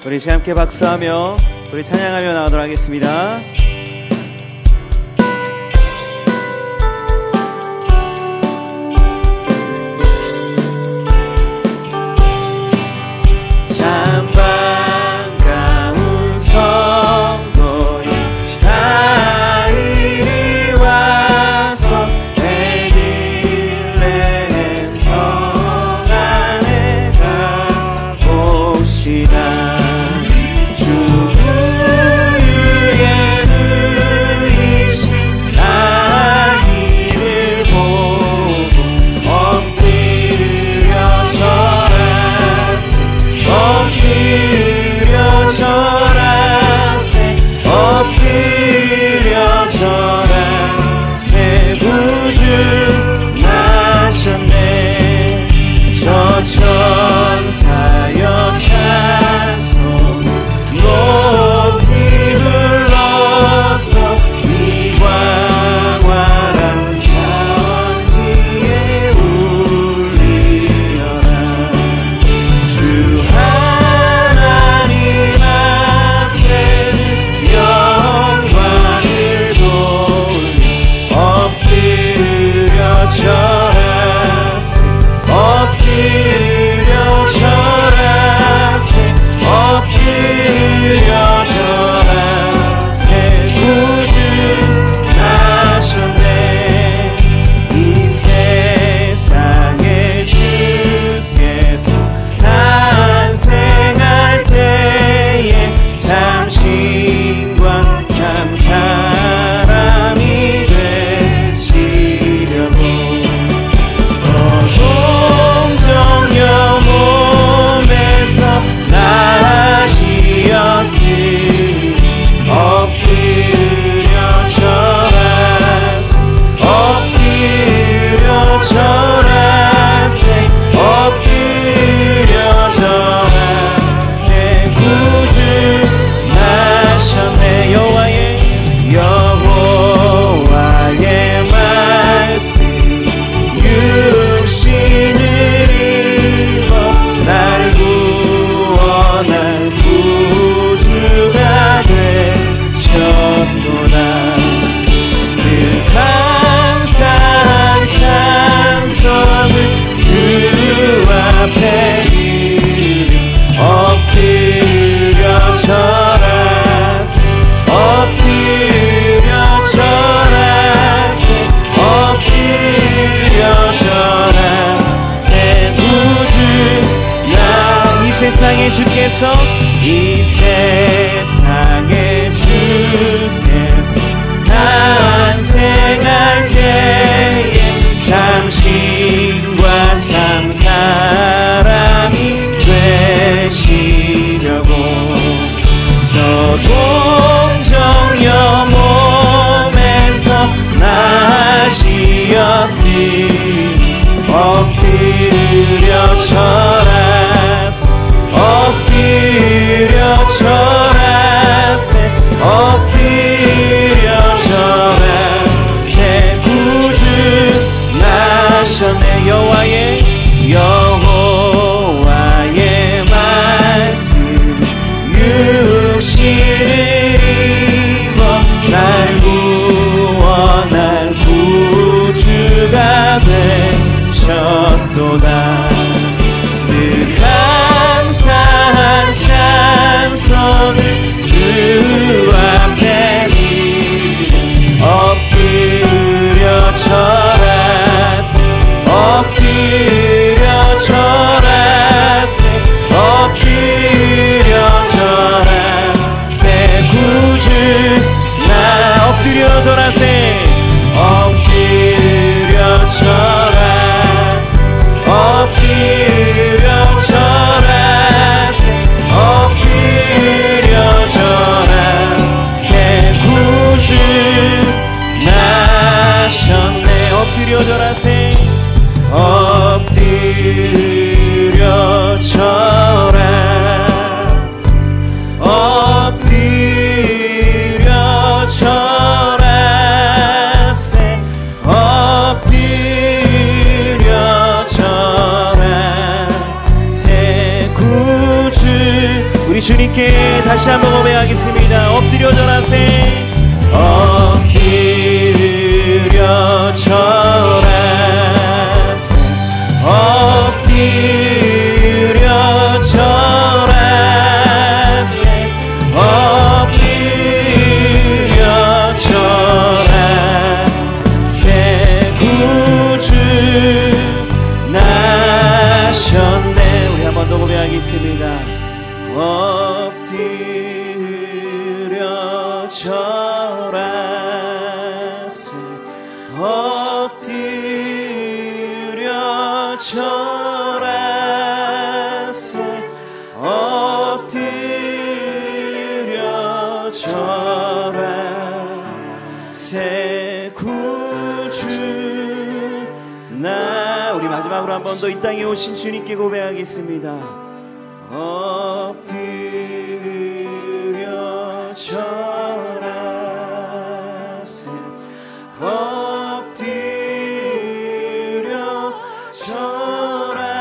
우리 함께 박수하며 우리 찬양하며 나가도록 하겠습니다. 참 반가운 성도여 다 이리 와서 베들레헴 성 안에 가봅시다. 천사여 찬송 높이 불러서 이 광활한 천지에 울리려라. 주 하나님 앞에는 영광을 돌려 엎드려 절하세 엎드려 절하세 구주 나셨네. 이 세상에 주께서 탄생할 때에 참 신과 참 사람이 되시려고 동정녀 몸에서 나시었으니 엎드려 절하세 엎드려 절하세 엎드려 절하세 구주 나셨네. 여호와의 말씀 육신을 입어 날 구원할 구주가 되셨도다. 늘 감사한 찬송을 주 앞에 드려 엎드려 절하세 엎드려 절하세 엎드려 절하세 구주 나 이 세상에 주께서 이 세상에 주께서 탄생할 때에 참 신과 참 사람이 되시려고 저 동정녀 몸에서 나시었으니 엎드려 절하세 엎드려 절하세 엎드려 절하세 구주 나셨네. 여호와의 말씀 육신을 입어 날 구원할 구주가 되셨도다. 늘 감사한 찬송을 주 앞에 드려 엎드려 절하세 엎드려 절하세 엎드려 절하세 구주 나 엎드려 절하세 엎드려 절하세 엎드려 다시 한번 고백하겠습니다. 엎드려 절하세. 엎드려 절하세. 엎드려 절하세. 엎드려 절하세. 구주 나셨네. 우리 한 번 더 고백하겠습니다. 엎드려 절하세. 엎드려 절하세. 엎드려 절하세. 구주 나. 우리 마지막으로 한 번 더 이 땅에 오신 주님께 고백하겠습니다. 엎드려 절하세. 엎드려 절하세.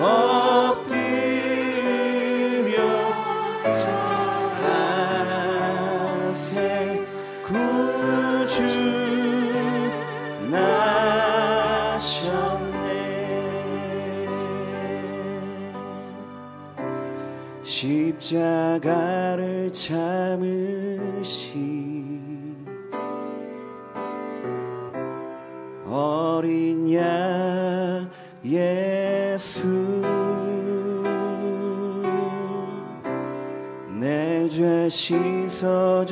엎드려 절하세. 구주 나셨네. 십자가를 참으신 어린 양 예수, 내 죄 씻어주시고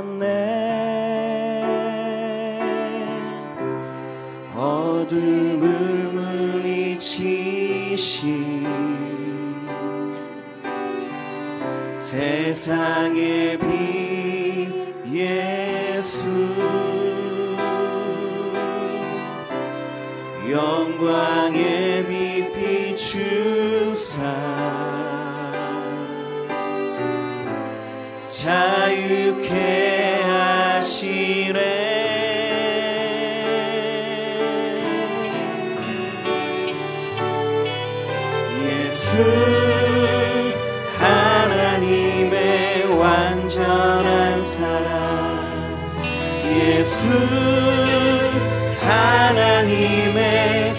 구속하셨네. 어둠을 물리치신 세상의 빛 예수, 영광의 빛 비추사 자유케 하시네. 하나님의 완전한 사랑, 예수 하나님의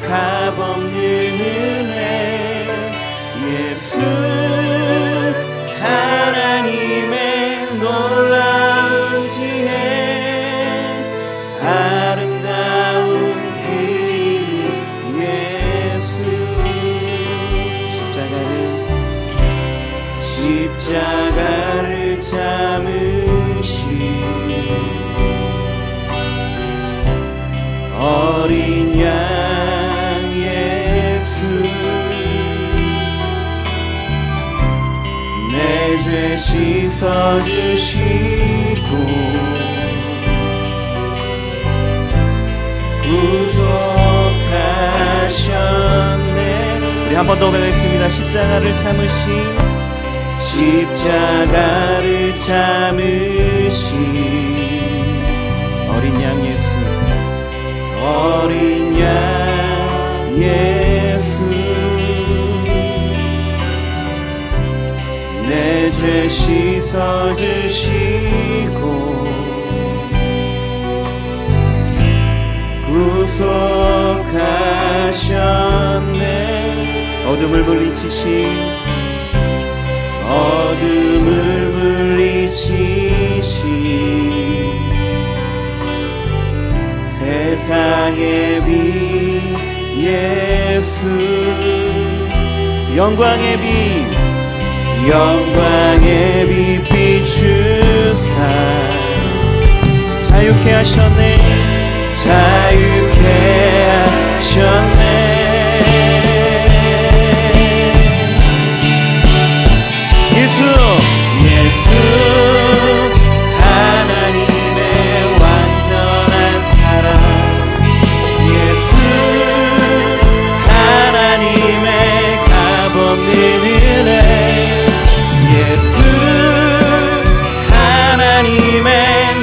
값없는 은혜, 예수 하나님의 놀라운 지혜, 아름다운 그 이름 예수. 십자가를 참으신 어린 양 예수, 내 죄 씻어주시고 구속하셨네. 우리 한 번 더 고백하겠습니다. 십자가를 참으신, 십자가를 참으신 어린 양 예수, 어린 양 예수, 내 죄 씻어주시고 구속하셨네. 어둠을 물리치신, 어둠을 물리치신 세상의 빛 예수, 영광의 빛, 영광의 빛 비추사 자유케 하셨네. 자유케 하셨네. 예수 하나님의 완전한 사랑, 예수 하나님의 값없는 은혜, 예수 하나님의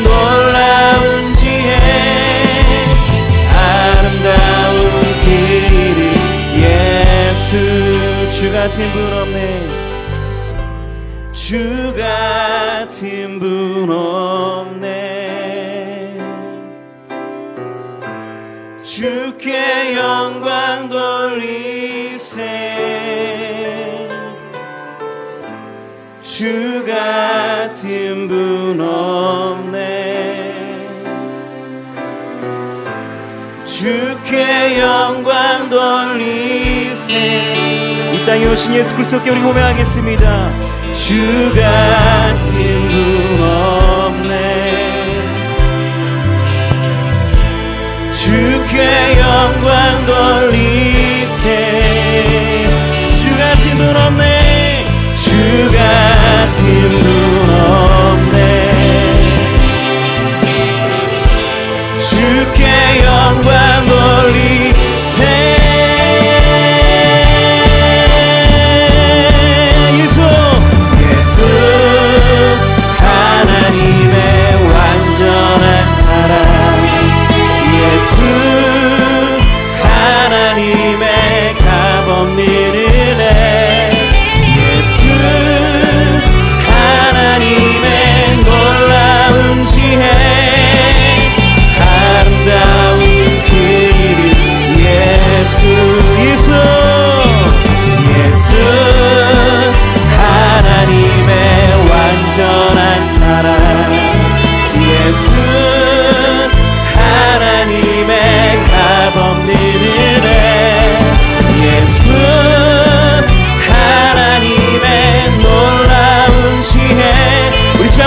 놀라운 지혜, 같은 분 없네. 주 같은 분 없네. 주께 영광 돌리세. 주 같은 분 없네. 주께 영광 돌리세. 이 땅에 오신 예수 그리스도께 우리 고백하겠습니다. 주 같은 분 없네. 주께 영광 돌리세. 주 같은 분 없네. 주 같은 분 없네. 주께 영광 돌리세.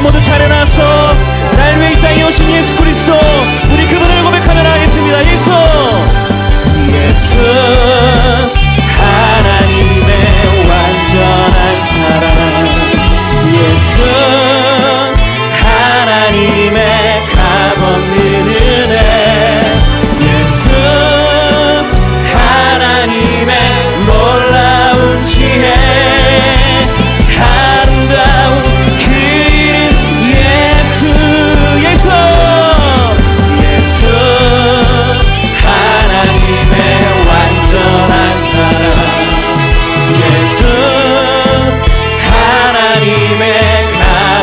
모두 차려놔서 날 위해 이 땅에 오신 예수 그리스도, 우리 그분을 고백하며 나가겠습니다. 예수, 예수 하나님의 완전한 사랑. 예수 하나님의 값없는 은혜. 예수 하나님의 놀라운 지혜. 아름다운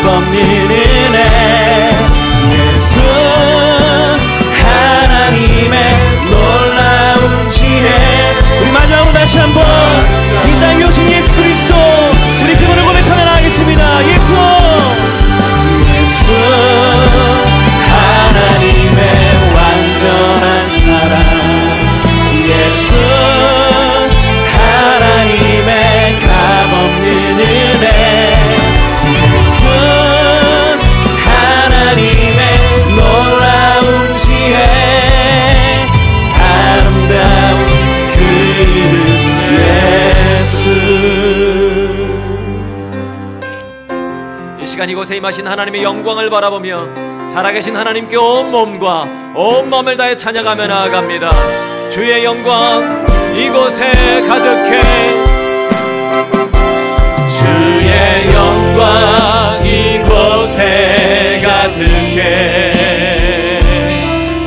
없는 은혜. 예수 하나님의 놀라운 지혜. 우리 마지막으로 다시 한번 이 땅에 오신 예수 그리스도, 우리 그분을 고백하며 나가겠습니다. 예수, 예수 하나님의 완전한 사랑. 예수 하나님의 값없는 은혜. 하나님의 놀라운 지혜. 아름다운 그 이름 예수. 이 시간 이곳에 임하신 하나님의 영광을 바라보며 살아계신 하나님께 온 몸과 온 마음을 다해 찬양하며 나아갑니다. 주의 영광 이곳에 가득해. 주의 영광 이곳에 가득해.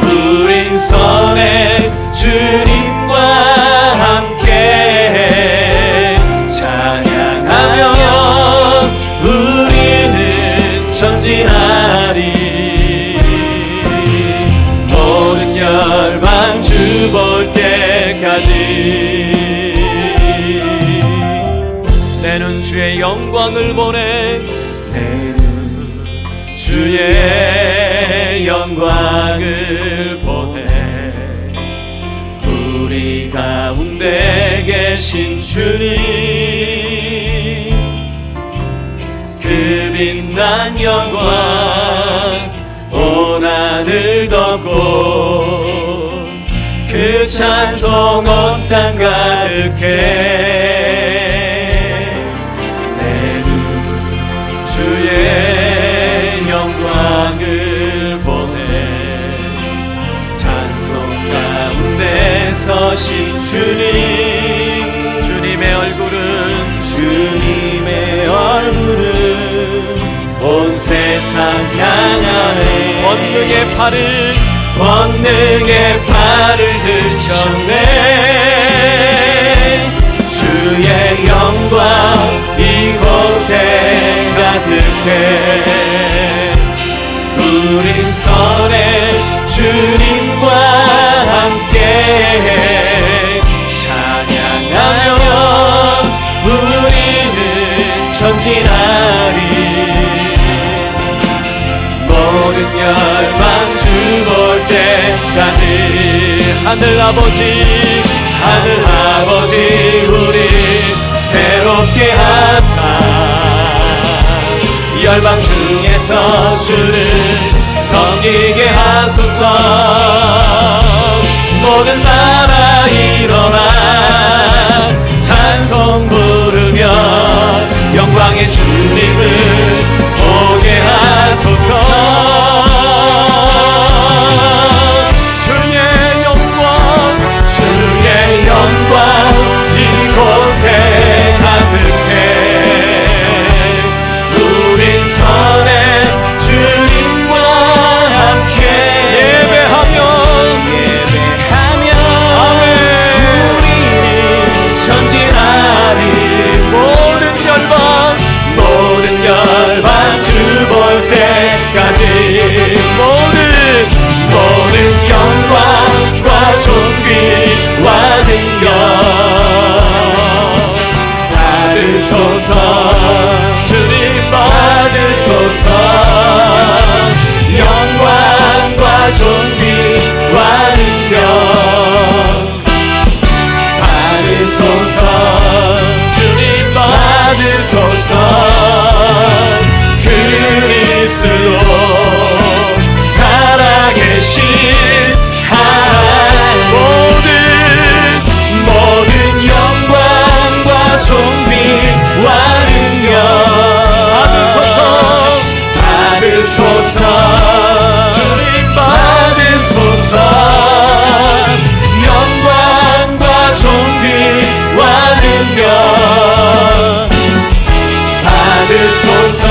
우린 선의 주님과 함께 찬양하며 우리는 전진하리. 모든 열방 주 볼 때까지 내 눈 주의 영광을 보내. 내 눈 주의 영광을 보내. 우리 가운데 계신 주님, 그 빛난 영광 온 하늘 덮고 그 찬송 온 땅 가득해. 주의 영광을 보내. 찬송 가운데 서신 주님, 주님의 얼굴은 온 세상 향하네. 권능의 팔을 들셨네. 주의 영 가득해. 우린 선해 주님과 함께 찬양하며 우리는 전진하리. 모든 열방 주 볼 때까지 하늘아버지 우리 새롭게 하사 열방 중에서 주를 섬기게 하소서. 모든 나라 일어나 찬송 부르며 영광의 주님을 오게 하소서. 주의 영광 이곳에 가득해. 우린 선해 주님과 함께 예배하며 우리는 전진하리. 모든 열방 주 볼 때까지 모든 영광과 존귀와 능력 받으소서. 주님 받으소서. 영광과 존귀와 능력 받으소서. 주님 받으소서. 그리스도 살아계신 하나님 모든 영광과 존귀와 능력 받으소서. 주님 받으소서. 영광과 존귀와 능력 받으소서.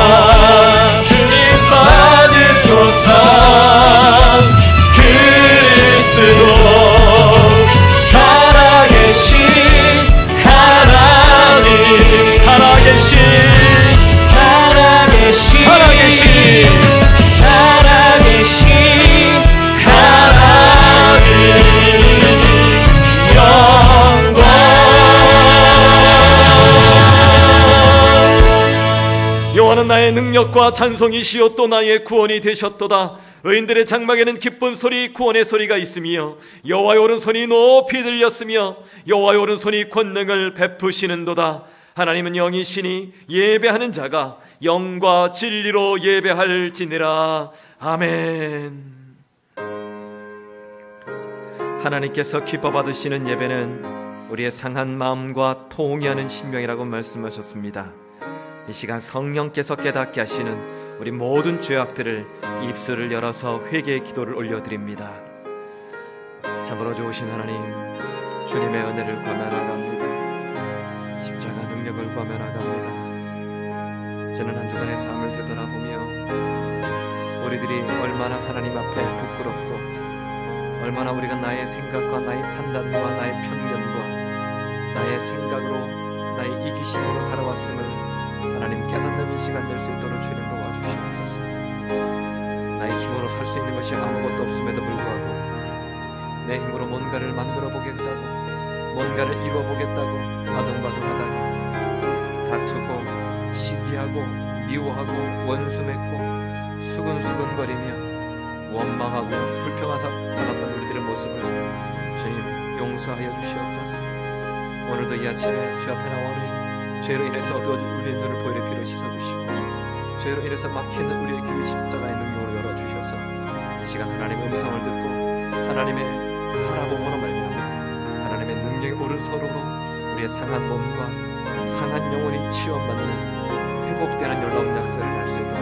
주님 받으소서. 그리스도 살아계신 하나님 살아계신 하나님 영광. 여호와는 나의 능력과 찬송이시요 또 나의 구원이 되셨도다. 의인들의 장막에는 기쁜 소리 구원의 소리가 있으며 여호와의 오른손이 높이 들렸으며 여호와의 오른손이 권능을 베푸시는도다. 하나님은 영이시니 예배하는 자가 영과 진리로 예배할지니라. 아멘. 하나님께서 기뻐 받으시는 예배는 우리의 상한 마음과 통회하는 심령이라고 말씀하셨습니다. 이 시간 성령께서 깨닫게 하시는 우리 모든 죄악들을 입술을 열어서 회개의 기도를 올려드립니다. 참으로 좋으신 하나님, 주님의 은혜를 과면하갑니다. 십자가 능력을 과면하갑니다. 저는 한 주간의 삶을 되돌아보며 우리들이 얼마나 하나님 앞에 부끄럽고 얼마나 우리가 나의 생각과 나의 판단과 나의 편견과 나의 생각으로 나의 이기심으로 살아왔음을 하나님 깨닫는 이 시간 될 수 있도록 주님 도와주시옵소서. 나의 힘으로 살 수 있는 것이 아무것도 없음에도 불구하고 내 힘으로 뭔가를 만들어 보겠다고, 뭔가를 이루어 보겠다고 아둥바둥하다가 다투고 시기하고 미워하고 원수 맺고 수근수근거리며 원망하고 불평하사 살았던 우리들의 모습을 주님 용서하여 주시옵소서. 오늘도 이 아침에 주 앞에 나오니 죄로 인해서 어두워진 우리의 눈을 보혈의 피로 씻어주시고 죄로 인해서 막히는 우리의 귀를 십자가의 능력으로 열어주셔서 이 시간 하나님의 음성을 듣고 하나님의 바라봄으로 말미암아 하나님의 능력의 오른손으로 우리의 상한 몸과 상한 영혼이 치유받는 회복되는 놀라운 약속을 할 수 있도록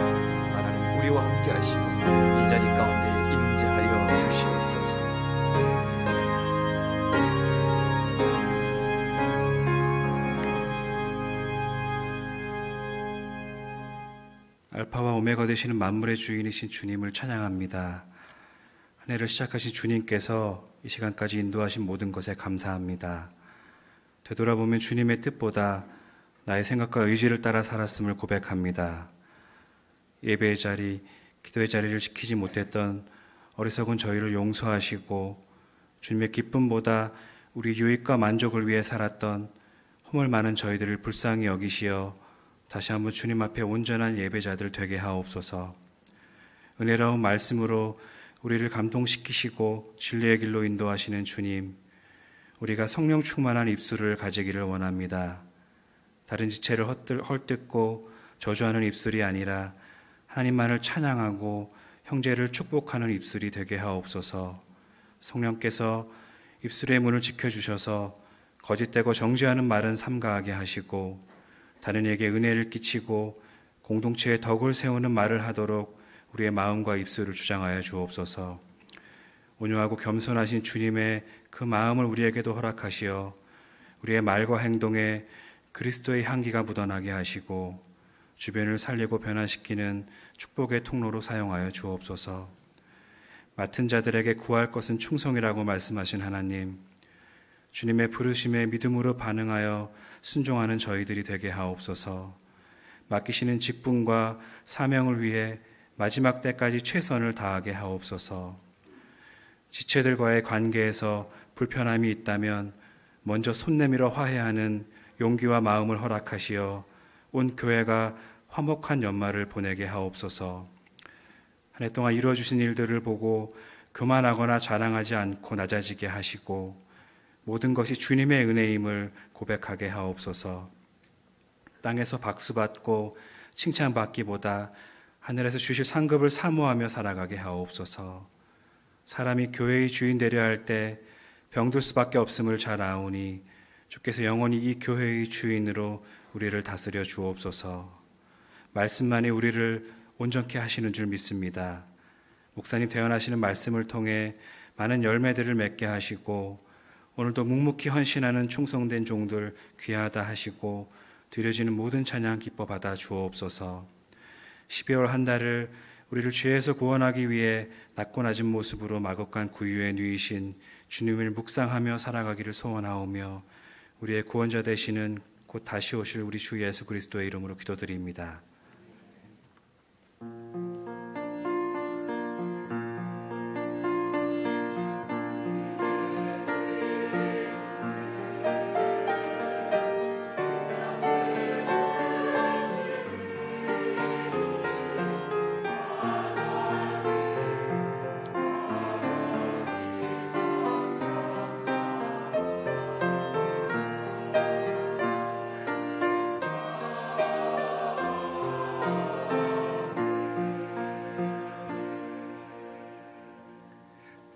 하나님 우리와 함께 하시고 이 자리 가운데 임재하여 주시옵소서. 알파와 오메가 되시는 만물의 주인이신 주님을 찬양합니다. 한 해를 시작하신 주님께서 이 시간까지 인도하신 모든 것에 감사합니다. 되돌아보면 주님의 뜻보다 나의 생각과 의지를 따라 살았음을 고백합니다. 예배의 자리, 기도의 자리를 지키지 못했던 어리석은 저희를 용서하시고 주님의 기쁨보다 우리 유익과 만족을 위해 살았던 허물 많은 저희들을 불쌍히 여기시어 다시 한번 주님 앞에 온전한 예배자들 되게 하옵소서. 은혜로운 말씀으로 우리를 감동시키시고 진리의 길로 인도하시는 주님, 우리가 성령 충만한 입술을 가지기를 원합니다. 다른 지체를 헐뜯고 저주하는 입술이 아니라 하나님만을 찬양하고 형제를 축복하는 입술이 되게 하옵소서. 성령께서 입술의 문을 지켜주셔서 거짓되고 정죄하는 말은 삼가하게 하시고 다른 이에게 은혜를 끼치고 공동체에 덕을 세우는 말을 하도록 우리의 마음과 입술을 주장하여 주옵소서. 온유하고 겸손하신 주님의 그 마음을 우리에게도 허락하시어 우리의 말과 행동에 그리스도의 향기가 묻어나게 하시고 주변을 살리고 변화시키는 축복의 통로로 사용하여 주옵소서. 맡은 자들에게 구할 것은 충성이라고 말씀하신 하나님, 주님의 부르심에 믿음으로 반응하여 순종하는 저희들이 되게 하옵소서. 맡기시는 직분과 사명을 위해 마지막 때까지 최선을 다하게 하옵소서. 지체들과의 관계에서 불편함이 있다면 먼저 손 내밀어 화해하는 용기와 마음을 허락하시어 온 교회가 화목한 연말을 보내게 하옵소서. 한 해 동안 이루어주신 일들을 보고 교만하거나 자랑하지 않고 낮아지게 하시고 모든 것이 주님의 은혜임을 고백하게 하옵소서. 땅에서 박수받고 칭찬받기보다 하늘에서 주실 상급을 사모하며 살아가게 하옵소서. 사람이 교회의 주인 되려 할 때 병들 수밖에 없음을 잘 아오니 주께서 영원히 이 교회의 주인으로 우리를 다스려 주옵소서. 말씀만이 우리를 온전케 하시는 줄 믿습니다. 목사님 대언하시는 말씀을 통해 많은 열매들을 맺게 하시고 오늘도 묵묵히 헌신하는 충성된 종들 귀하다 하시고 드려지는 모든 찬양 기뻐 받아 주옵소서. 12월 한 달을 우리를 죄에서 구원하기 위해 낮고 낮은 모습으로 마곡간 구유에 누이신 주님을 묵상하며 살아가기를 소원하오며 우리의 구원자 되시는 곧 다시 오실 우리 주 예수 그리스도의 이름으로 기도드립니다.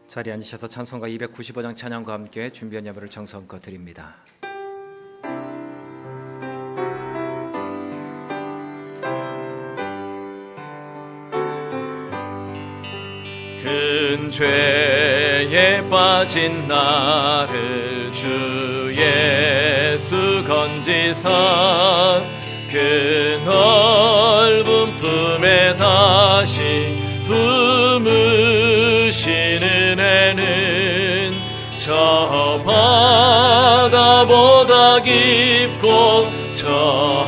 자리에 앉으셔서 찬송가 295장 찬양과 함께 준비한 예배를 정성껏 드립니다. 큰 죄에 빠진 나를 주 예수 건지사 그 넓은 품에 다시 품으시는 은혜는 저 바다보다 깊고 저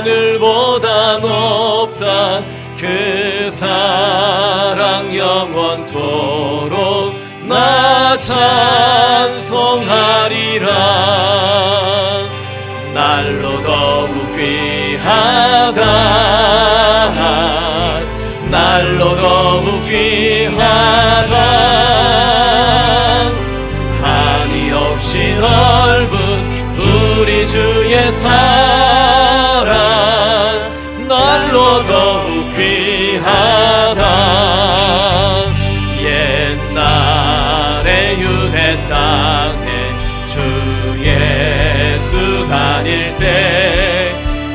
하늘보다 높다. 그 사랑 영원토록 나 찬송하리라. 날로 더욱 귀하다. 날로 더욱 귀하다. 한이 없이 넓은 우리 주의 사랑 날로 더욱 귀하다. 옛날에 유대 땅에 주 예수 다닐 때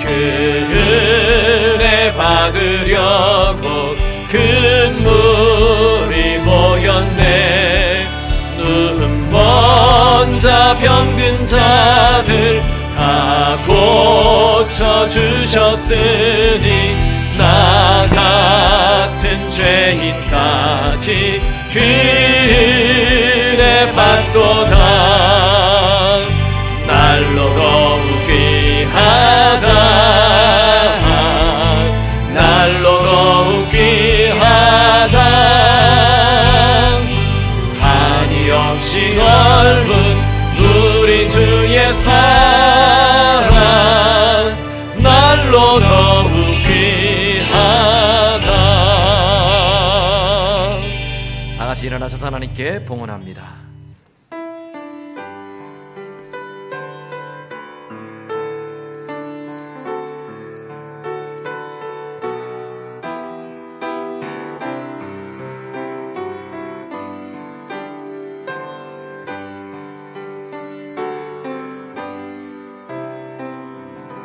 그 은혜 받으려고 큰 물이 모였네. 눈먼 자 병든 자들 다 고쳐주셨으니 나 같은 죄인까지 그대 받도다. 날로 더욱 귀하다. 날 다시 일어나셔서 하나님께 봉헌합니다.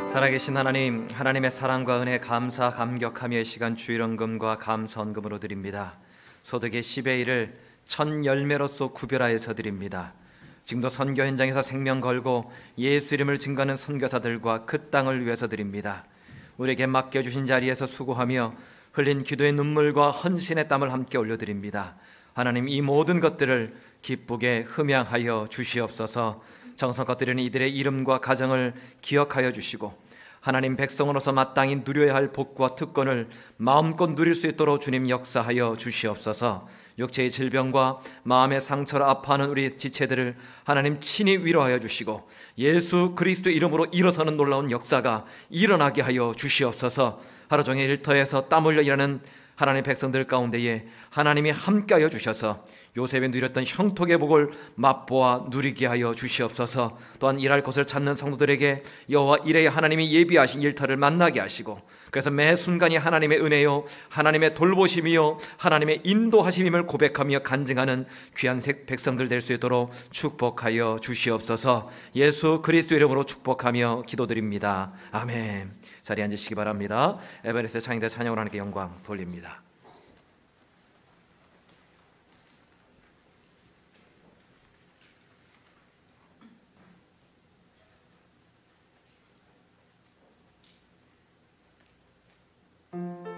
살아계신 하나님, 하나님의 사랑과 은혜 감사 감격하며 이 시간 주일헌금과 감사헌금으로 드립니다. 소득의 10의 1을 천 열매로서 구별하여서 드립니다. 지금도 선교 현장에서 생명 걸고 예수 이름을 증거하는 선교사들과 그 땅을 위해서 드립니다. 우리에게 맡겨주신 자리에서 수고하며 흘린 기도의 눈물과 헌신의 땀을 함께 올려드립니다. 하나님, 이 모든 것들을 기쁘게 흠양하여 주시옵소서. 정성껏 드리는 이들의 이름과 가정을 기억하여 주시고 하나님 백성으로서 마땅히 누려야 할 복과 특권을 마음껏 누릴 수 있도록 주님 역사하여 주시옵소서. 육체의 질병과 마음의 상처로 아파하는 우리 지체들을 하나님 친히 위로하여 주시고 예수 그리스도 이름으로 일어서는 놀라운 역사가 일어나게 하여 주시옵소서. 하루 종일 일터에서 땀 흘려 일하는 하나님의 백성들 가운데에 하나님이 함께하여 주셔서 요셉이 누렸던 형통의 복을 맛보아 누리게 하여 주시옵소서. 또한 일할 곳을 찾는 성도들에게 여호와 이레의 하나님이 예비하신 일터를 만나게 하시고 그래서 매 순간이 하나님의 은혜요 하나님의 돌보심이요 하나님의 인도하심임을 고백하며 간증하는 귀한 백성들 될 수 있도록 축복하여 주시옵소서. 예수 그리스도 이름으로 축복하며 기도드립니다. 아멘. 자리에 앉으시기 바랍니다. 에베레스트 창의대 찬양으로 하나님께 영광 돌립니다. Oh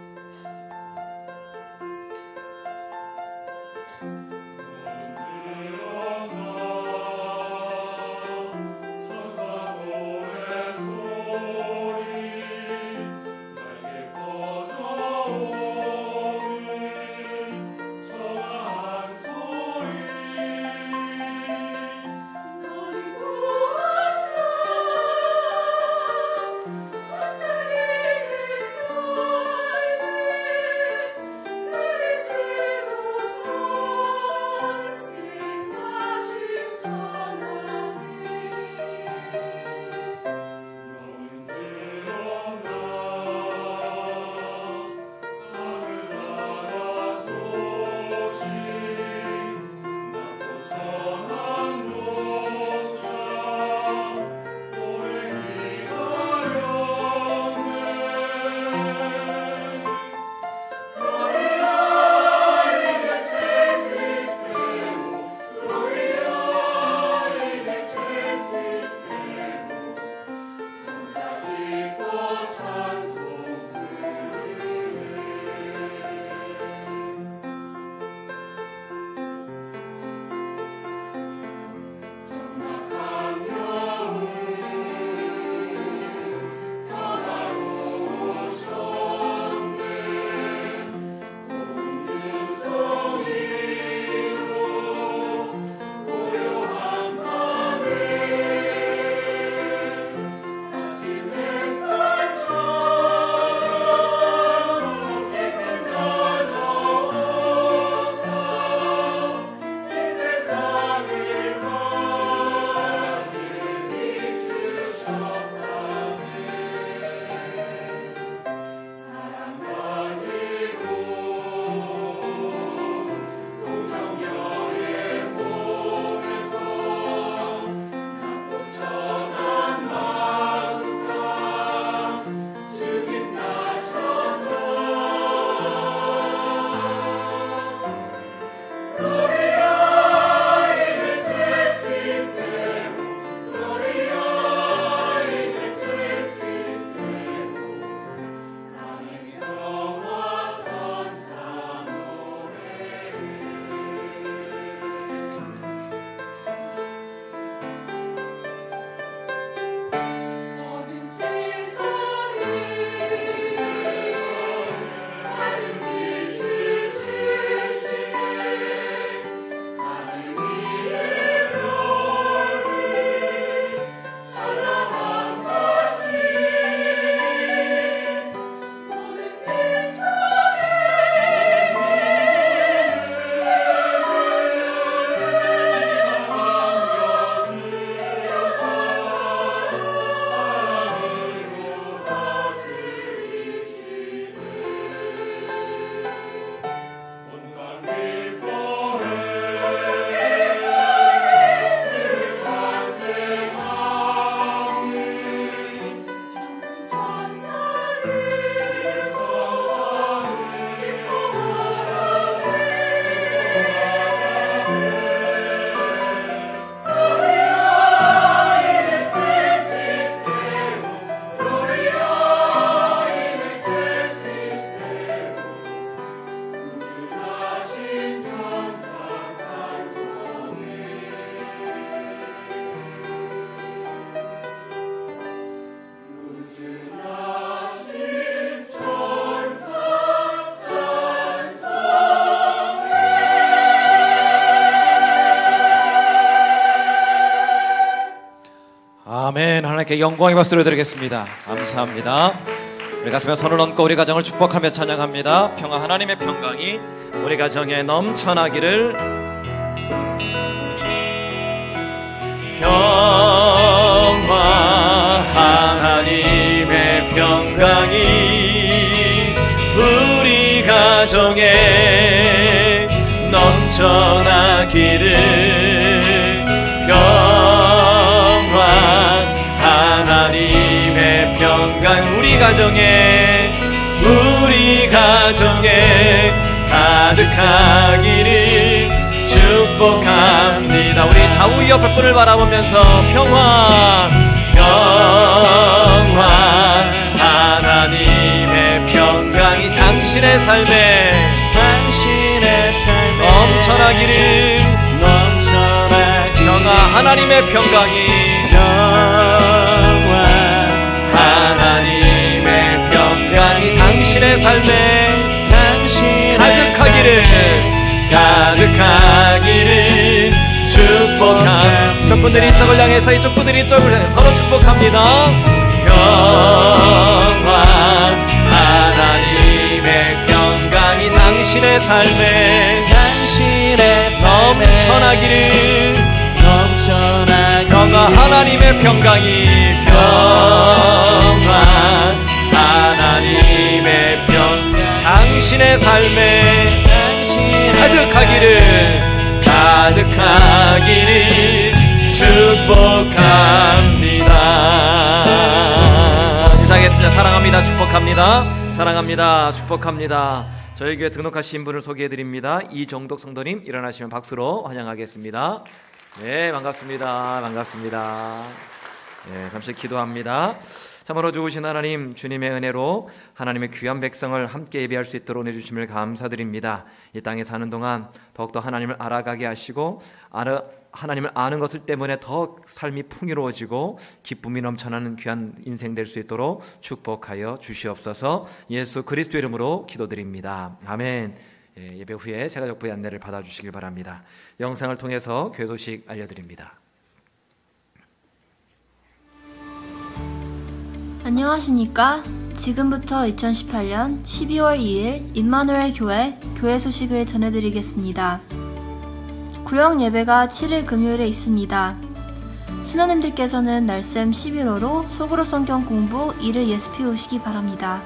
아멘. 하나님께 영광의 박수를 드리겠습니다. 감사합니다. 우리 가슴에 손을 얹고 우리 가정을 축복하며 찬양합니다. 평화, 하나님의 평강이 우리 가정에 넘쳐나기를. 평화, 하나님의 평강이 우리 가정에 넘쳐나기를. 평화, 하나님의 평강 우리 가정에 가득하기를 축복합니다. 우리 좌우 옆에 분을 바라보면서 평화, 하나님의 평강이 당신의 삶에 넘쳐나기를. 평화, 하나님의 평강이 하나님의 평강이 당신의 삶에 가득하기를 축복합니다. 이쪽 분들이 이쪽을 향해서, 이쪽 분들이 이쪽을 향해서 서로 축복합니다. 평화, 하나님의 평강이 당신의 삶에 넘쳐나기를. 평화, 하나님의 평강이 하나님의 평강 당신의 삶에 가득하기를 축복합니다. 인사하겠습니다. 사랑합니다. 축복합니다. 저희 교회 등록하신 분을 소개해드립니다. 이정덕 성도님, 일어나시면 박수로 환영하겠습니다. 네, 반갑습니다. 네, 잠시 기도합니다. 참으로 좋으신 하나님, 주님의 은혜로 하나님의 귀한 백성을 함께 예배할 수 있도록 내주심을 감사드립니다. 이 땅에 사는 동안 더욱더 하나님을 알아가게 하시고 하나님을 아는 것을 때문에 더 삶이 풍요로워지고 기쁨이 넘쳐나는 귀한 인생 될 수 있도록 축복하여 주시옵소서. 예수 그리스도 이름으로 기도드립니다. 아멘. 예배 후에 제가족부의 안내를 받아주시길 바랍니다. 영상을 통해서 교회 소식 알려드립니다. 안녕하십니까? 지금부터 2018년 12월 2일 임마누엘 교회 소식을 전해드리겠습니다. 구역 예배가 7일 금요일에 있습니다. 수녀님들께서는 날샘 11호로 속으로 성경 공부 1을 예습해 오시기 바랍니다.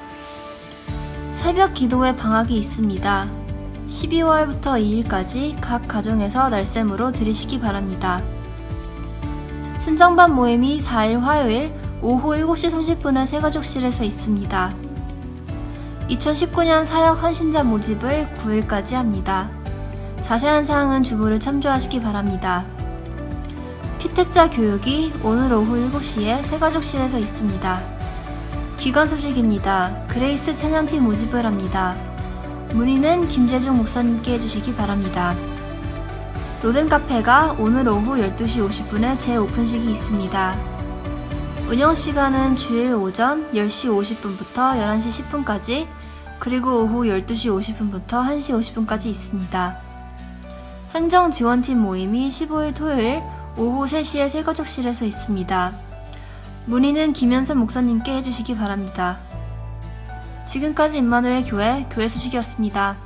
새벽 기도회 방학이 있습니다. 12월부터 2일까지 각 가정에서 날샘으로 드리시기 바랍니다. 순정반 모임이 4일 화요일 오후 7시 30분에 새가족실에서 있습니다. 2019년 사역 헌신자 모집을 9일까지 합니다. 자세한 사항은 주보를 참조하시기 바랍니다. 피택자 교육이 오늘 오후 7시에 새가족실에서 있습니다. 귀관 소식입니다. 그레이스 찬양팀 모집을 합니다. 문의는 김재중 목사님께 해주시기 바랍니다. 로덴카페가 오늘 오후 12시 50분에 재오픈식이 있습니다. 운영시간은 주일 오전 10시 50분부터 11시 10분까지 그리고 오후 12시 50분부터 1시 50분까지 있습니다. 행정지원팀 모임이 15일 토요일 오후 3시에 새가족실에서 있습니다. 문의는 김현선 목사님께 해주시기 바랍니다. 지금까지 임마누엘 교회 소식이었습니다.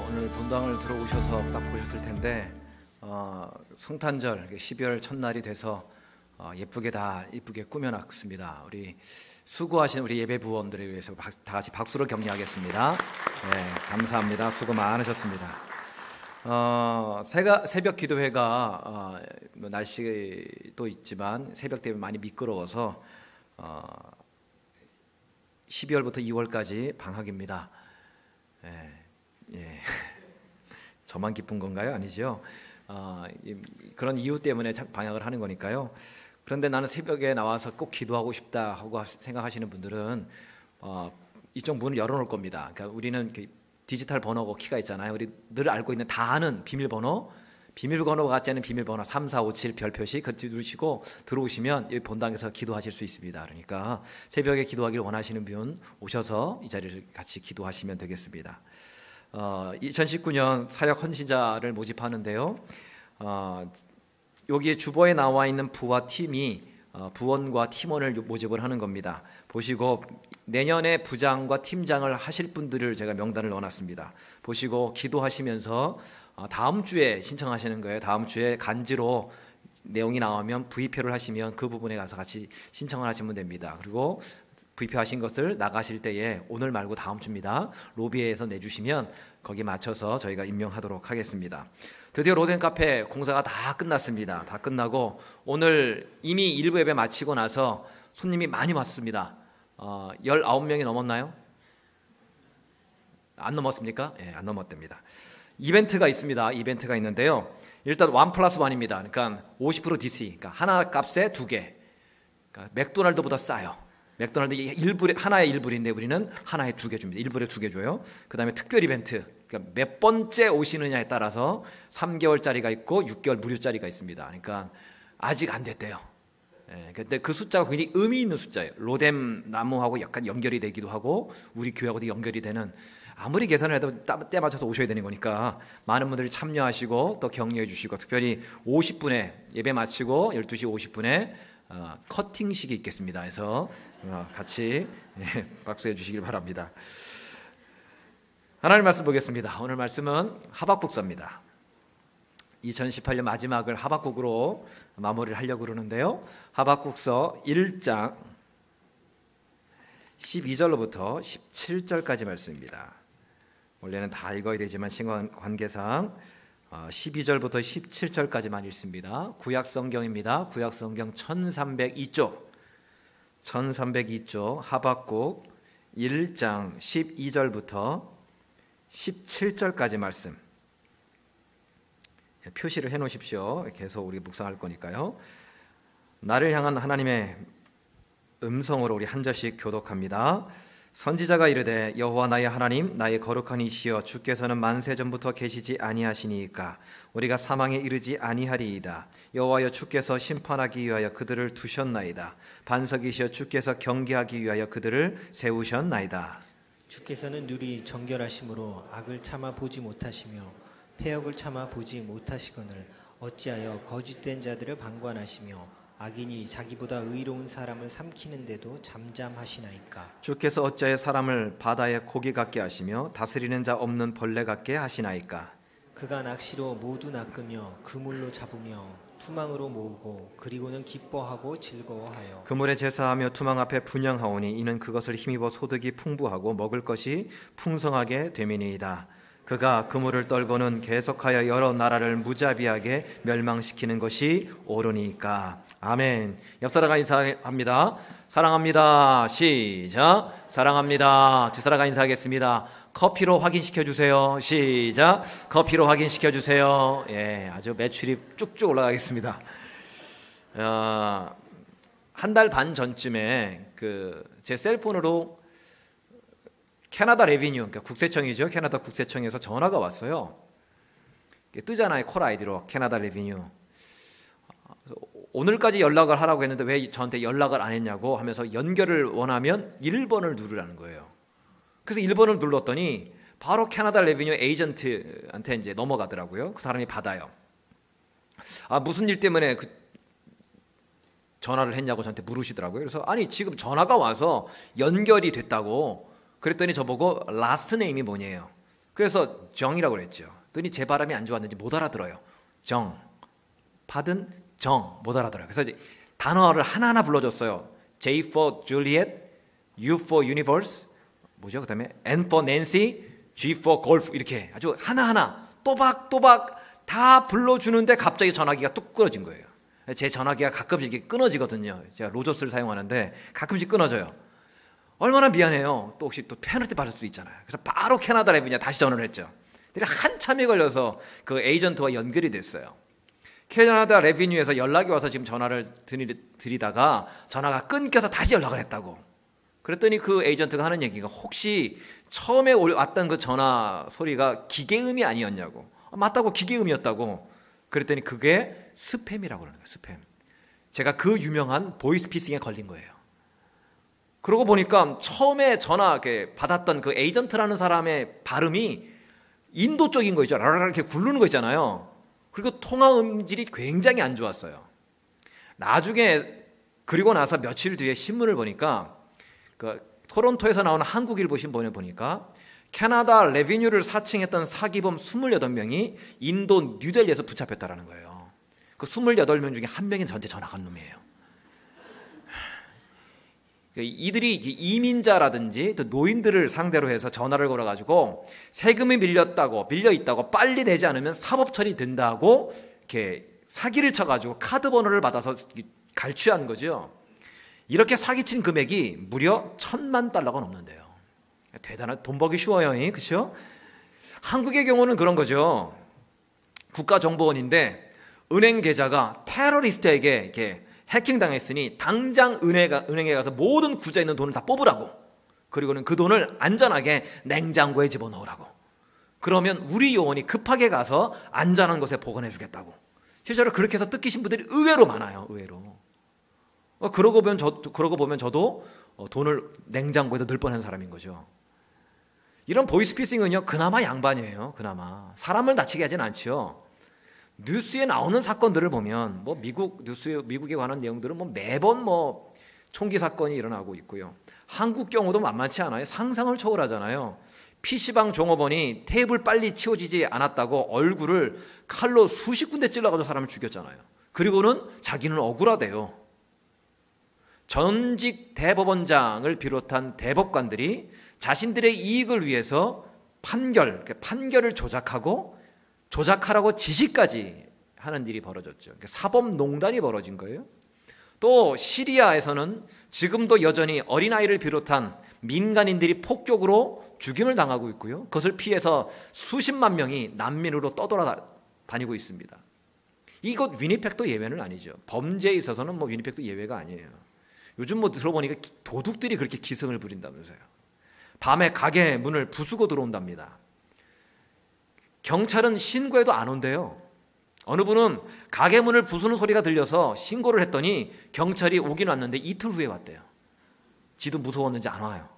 오늘 본당을 들어오셔서 딱 보셨을 텐데 성탄절 12월 첫날이 돼서 예쁘게 꾸며놨습니다. 우리 수고하신 우리 예배 부원들에 위해서 다 같이 박수로 격려하겠습니다. 네, 감사합니다. 수고 많으셨습니다. 새벽 기도회가 날씨도 있지만 새벽 때문에 많이 미끄러워서 12월부터 2월까지 방학입니다. 예. 저만 기쁜 건가요? 아니죠. 그런 이유 때문에 방학을 하는 거니까요. 그런데 나는 새벽에 나와서 꼭 기도하고 싶다 하고 생각하시는 분들은 이쪽 문을 열어놓을 겁니다. 그러니까 우리는 디지털 번호고 키가 있잖아요. 우리 늘 알고 있는 다 아는 비밀번호 비밀번호 같지 않은 비밀번호 3457 별표시 그걸 누르시고 들어오시면 여기 본당에서 기도하실 수 있습니다. 그러니까 새벽에 기도하기를 원하시는 분 오셔서 이 자리를 같이 기도하시면 되겠습니다. 2019년 사역 헌신자를 모집하는데요. 여기 주보에 나와 있는 부와 팀이 부원과 팀원을 모집을 하는 겁니다. 보시고 내년에 부장과 팀장을 하실 분들을 제가 명단을 넣어놨습니다. 보시고 기도하시면서 다음 주에 신청하시는 거예요. 다음 주에 간지로 내용이 나오면 VP를 하시면 그 부분에 가서 같이 신청을 하시면 됩니다. 그리고 VP 하신 것을 나가실 때에 오늘 말고 다음 주입니다. 로비에서 내주시면 거기에 맞춰서 저희가 임명하도록 하겠습니다. 드디어 로덴 카페 공사가 다 끝났습니다. 다 끝나고 오늘 이미 일부 예배 마치고 나서 손님이 많이 왔습니다. 19명이 넘었나요? 안 넘었습니까? 예, 안 넘었답니다. 이벤트가 있습니다. 이벤트가 있는데요. 일단 1+1입니다. 그러니까 50% DC, 그러니까 하나 값에 2개. 그러니까 맥도날드보다 싸요. 맥도날드 하나에 1불인데 우리는 하나에 2개 줍니다. 1불에 2개 줘요. 그 다음에 특별 이벤트, 그러니까 몇 번째 오시느냐에 따라서 3개월짜리가 있고 6개월 무료짜리가 있습니다. 그러니까 아직 안 됐대요. 근데 그 숫자가 굉장히 의미 있는 숫자예요. 로뎀 나무하고 약간 연결이 되기도 하고 우리 교회하고도 연결이 되는, 아무리 계산을 해도 때 맞춰서 오셔야 되는 거니까 많은 분들이 참여하시고 또 격려해 주시고, 특별히 50분에 예배 마치고 12시 50분에 커팅식이 있겠습니다. 그래서 같이 박수해 주시길 바랍니다. 하나님 말씀 보겠습니다. 오늘 말씀은 하박국서입니다. 2018년 마지막을 하박국으로 마무리를 하려고 그러는데요. 하박국서 1장 12절로부터 17절까지 말씀입니다. 원래는 다 읽어야 되지만 시간 관계상 12절부터 17절까지만 읽습니다. 구약성경입니다. 구약성경 1302쪽 1302쪽 하박국 1장 12절부터 17절까지 말씀 표시를 해놓으십시오. 계속 우리 묵상할 거니까요. 나를 향한 하나님의 음성으로 우리 한 절씩 교독합니다. 선지자가 이르되 여호와 나의 하나님 나의 거룩한 이시여 주께서는 만세 전부터 계시지 아니하시니이까 우리가 사망에 이르지 아니하리이다. 여호와여 주께서 심판하기 위하여 그들을 두셨나이다. 반석이시여 주께서 경계하기 위하여 그들을 세우셨나이다. 주께서는 눈이 정결하심으로 악을 참아 보지 못하시며 패역을 참아 보지 못하시거늘 어찌하여 거짓된 자들을 방관하시며 악인이 자기보다 의로운 사람을 삼키는데도 잠잠하시나이까. 주께서 어찌하여 사람을 바다의 고기 같게 하시며 다스리는 자 없는 벌레 같게 하시나이까. 그가 낚시로 모두 낚으며 그물로 잡으며 투망으로 모으고 그리고는 기뻐하고 즐거워하여 그물에 제사하며 투망 앞에 분향하오니 이는 그것을 힘입어 소득이 풍부하고 먹을 것이 풍성하게 됨이니이다. 그가 그물을 떨고는 계속하여 여러 나라를 무자비하게 멸망시키는 것이 옳으니까. 아멘. 옆 사람과 인사합니다. 사랑합니다. 시작. 사랑합니다. 두 사람과 인사하겠습니다. 커피로 확인시켜 주세요. 시작. 커피로 확인시켜 주세요. 예, 아주 매출이 쭉쭉 올라가겠습니다. 한 달 반 전쯤에 제 셀폰으로 캐나다 레비뉴, 그러니까 국세청이죠. 캐나다 국세청에서 전화가 왔어요. 뜨잖아요. 콜 아이디로 캐나다 레비뉴. 오늘까지 연락을 하라고 했는데 왜 저한테 연락을 안 했냐고 하면서 연결을 원하면 1번을 누르라는 거예요. 그래서 1번을 눌렀더니 바로 캐나다 레비뉴 에이전트한테 이제 넘어가더라고요. 그 사람이 받아요. 무슨 일 때문에 전화를 했냐고 저한테 물으시더라고요. 그래서 아니 지금 전화가 와서 연결이 됐다고. 그랬더니 저보고 라스트 네임이 뭐냐요. 그래서 정이라고 그랬죠. 그랬더니 제 발음이 안 좋았는지 못 알아들어요. 정, 받은 정, 못 알아들어요. 그래서 이제 단어를 하나하나 불러줬어요. J for Juliet, U for Universe, 뭐죠? 그 다음에 N for Nancy, G for Golf, 이렇게 아주 하나하나 또박또박 다 불러주는데 갑자기 전화기가 뚝 끊어진 거예요. 제 전화기가 가끔씩 이렇게 끊어지거든요. 제가 로저스를 사용하는데 가끔씩 끊어져요. 얼마나 미안해요. 또 혹시 또 페널티 받을 수도 있잖아요. 그래서 바로 캐나다 레비뉴에 다시 전화를 했죠. 한참이 걸려서 그 에이전트와 연결이 됐어요. 캐나다 레비뉴에서 연락이 와서 지금 전화를 드리다가 전화가 끊겨서 다시 연락을 했다고. 그랬더니 그 에이전트가 하는 얘기가 혹시 처음에 왔던 그 전화 소리가 기계음이 아니었냐고. 맞다고, 기계음이었다고. 그랬더니 그게 스팸이라고 그러는 거예요. 스팸. 제가 그 유명한 보이스피싱에 걸린 거예요. 그러고 보니까 처음에 전화 받았던 그 에이전트라는 사람의 발음이 인도 쪽인 거 있죠. 라라라 이렇게 굴르는 거 있잖아요. 그리고 통화 음질이 굉장히 안 좋았어요. 나중에 그리고 나서 며칠 뒤에 신문을 보니까 그 토론토에서 나오는 한국일보 신문에 보니까 캐나다 레비뉴를 사칭했던 사기범 28명이 인도 뉴델리에서 붙잡혔다라는 거예요. 그 28명 중에 한 명이 전체 전화 간 놈이에요. 이들이 이민자라든지 또 노인들을 상대로 해서 전화를 걸어가지고 세금이 밀려있다고 빨리 내지 않으면 사법 처리된다고 이렇게 사기를 쳐가지고 카드 번호를 받아서 갈취한 거죠. 이렇게 사기친 금액이 무려 $10,000,000가 넘는데요. 대단한, 돈 벌기 쉬워요, 그렇죠? 한국의 경우는 그런 거죠. 국가정보원인데 은행 계좌가 테러리스트에게 이렇게 해킹당했으니 당장 은행에 가서 모든 구좌에 있는 돈을 다 뽑으라고, 그리고는 그 돈을 안전하게 냉장고에 집어넣으라고. 그러면 우리 요원이 급하게 가서 안전한 곳에 보관해 주겠다고. 실제로 그렇게 해서 뜯기신 분들이 의외로 많아요. 의외로. 그러고 보면 저도 돈을 냉장고에다 넣을 뻔한 사람인 거죠. 이런 보이스피싱은요, 그나마 양반이에요. 그나마 사람을 다치게 하진 않죠. 뉴스에 나오는 사건들을 보면 미국에 관한 내용들은 매번 총기 사건이 일어나고 있고요. 한국 경우도 만만치 않아요. 상상을 초월하잖아요. PC방 종업원이 테이블 빨리 치워지지 않았다고 얼굴을 칼로 수십 군데 찔러가지고 사람을 죽였잖아요. 그리고는 자기는 억울하대요. 전직 대법원장을 비롯한 대법관들이 자신들의 이익을 위해서 판결을 조작하라고 지시까지 하는 일이 벌어졌죠. 사법농단이 벌어진 거예요. 또 시리아에서는 지금도 여전히 어린아이를 비롯한 민간인들이 폭격으로 죽임을 당하고 있고요. 그것을 피해서 수십만 명이 난민으로 떠돌아다니고 있습니다. 이것 위니펙도 예외는 아니죠. 범죄에 있어서는 위니펙도 예외가 아니에요. 요즘 들어보니까 도둑들이 그렇게 기승을 부린다면서요. 밤에 가게 문을 부수고 들어온답니다. 경찰은 신고해도 안 온대요. 어느 분은 가게 문을 부수는 소리가 들려서 신고를 했더니 경찰이 오긴 왔는데 이틀 후에 왔대요. 지도 무서웠는지 안 와요.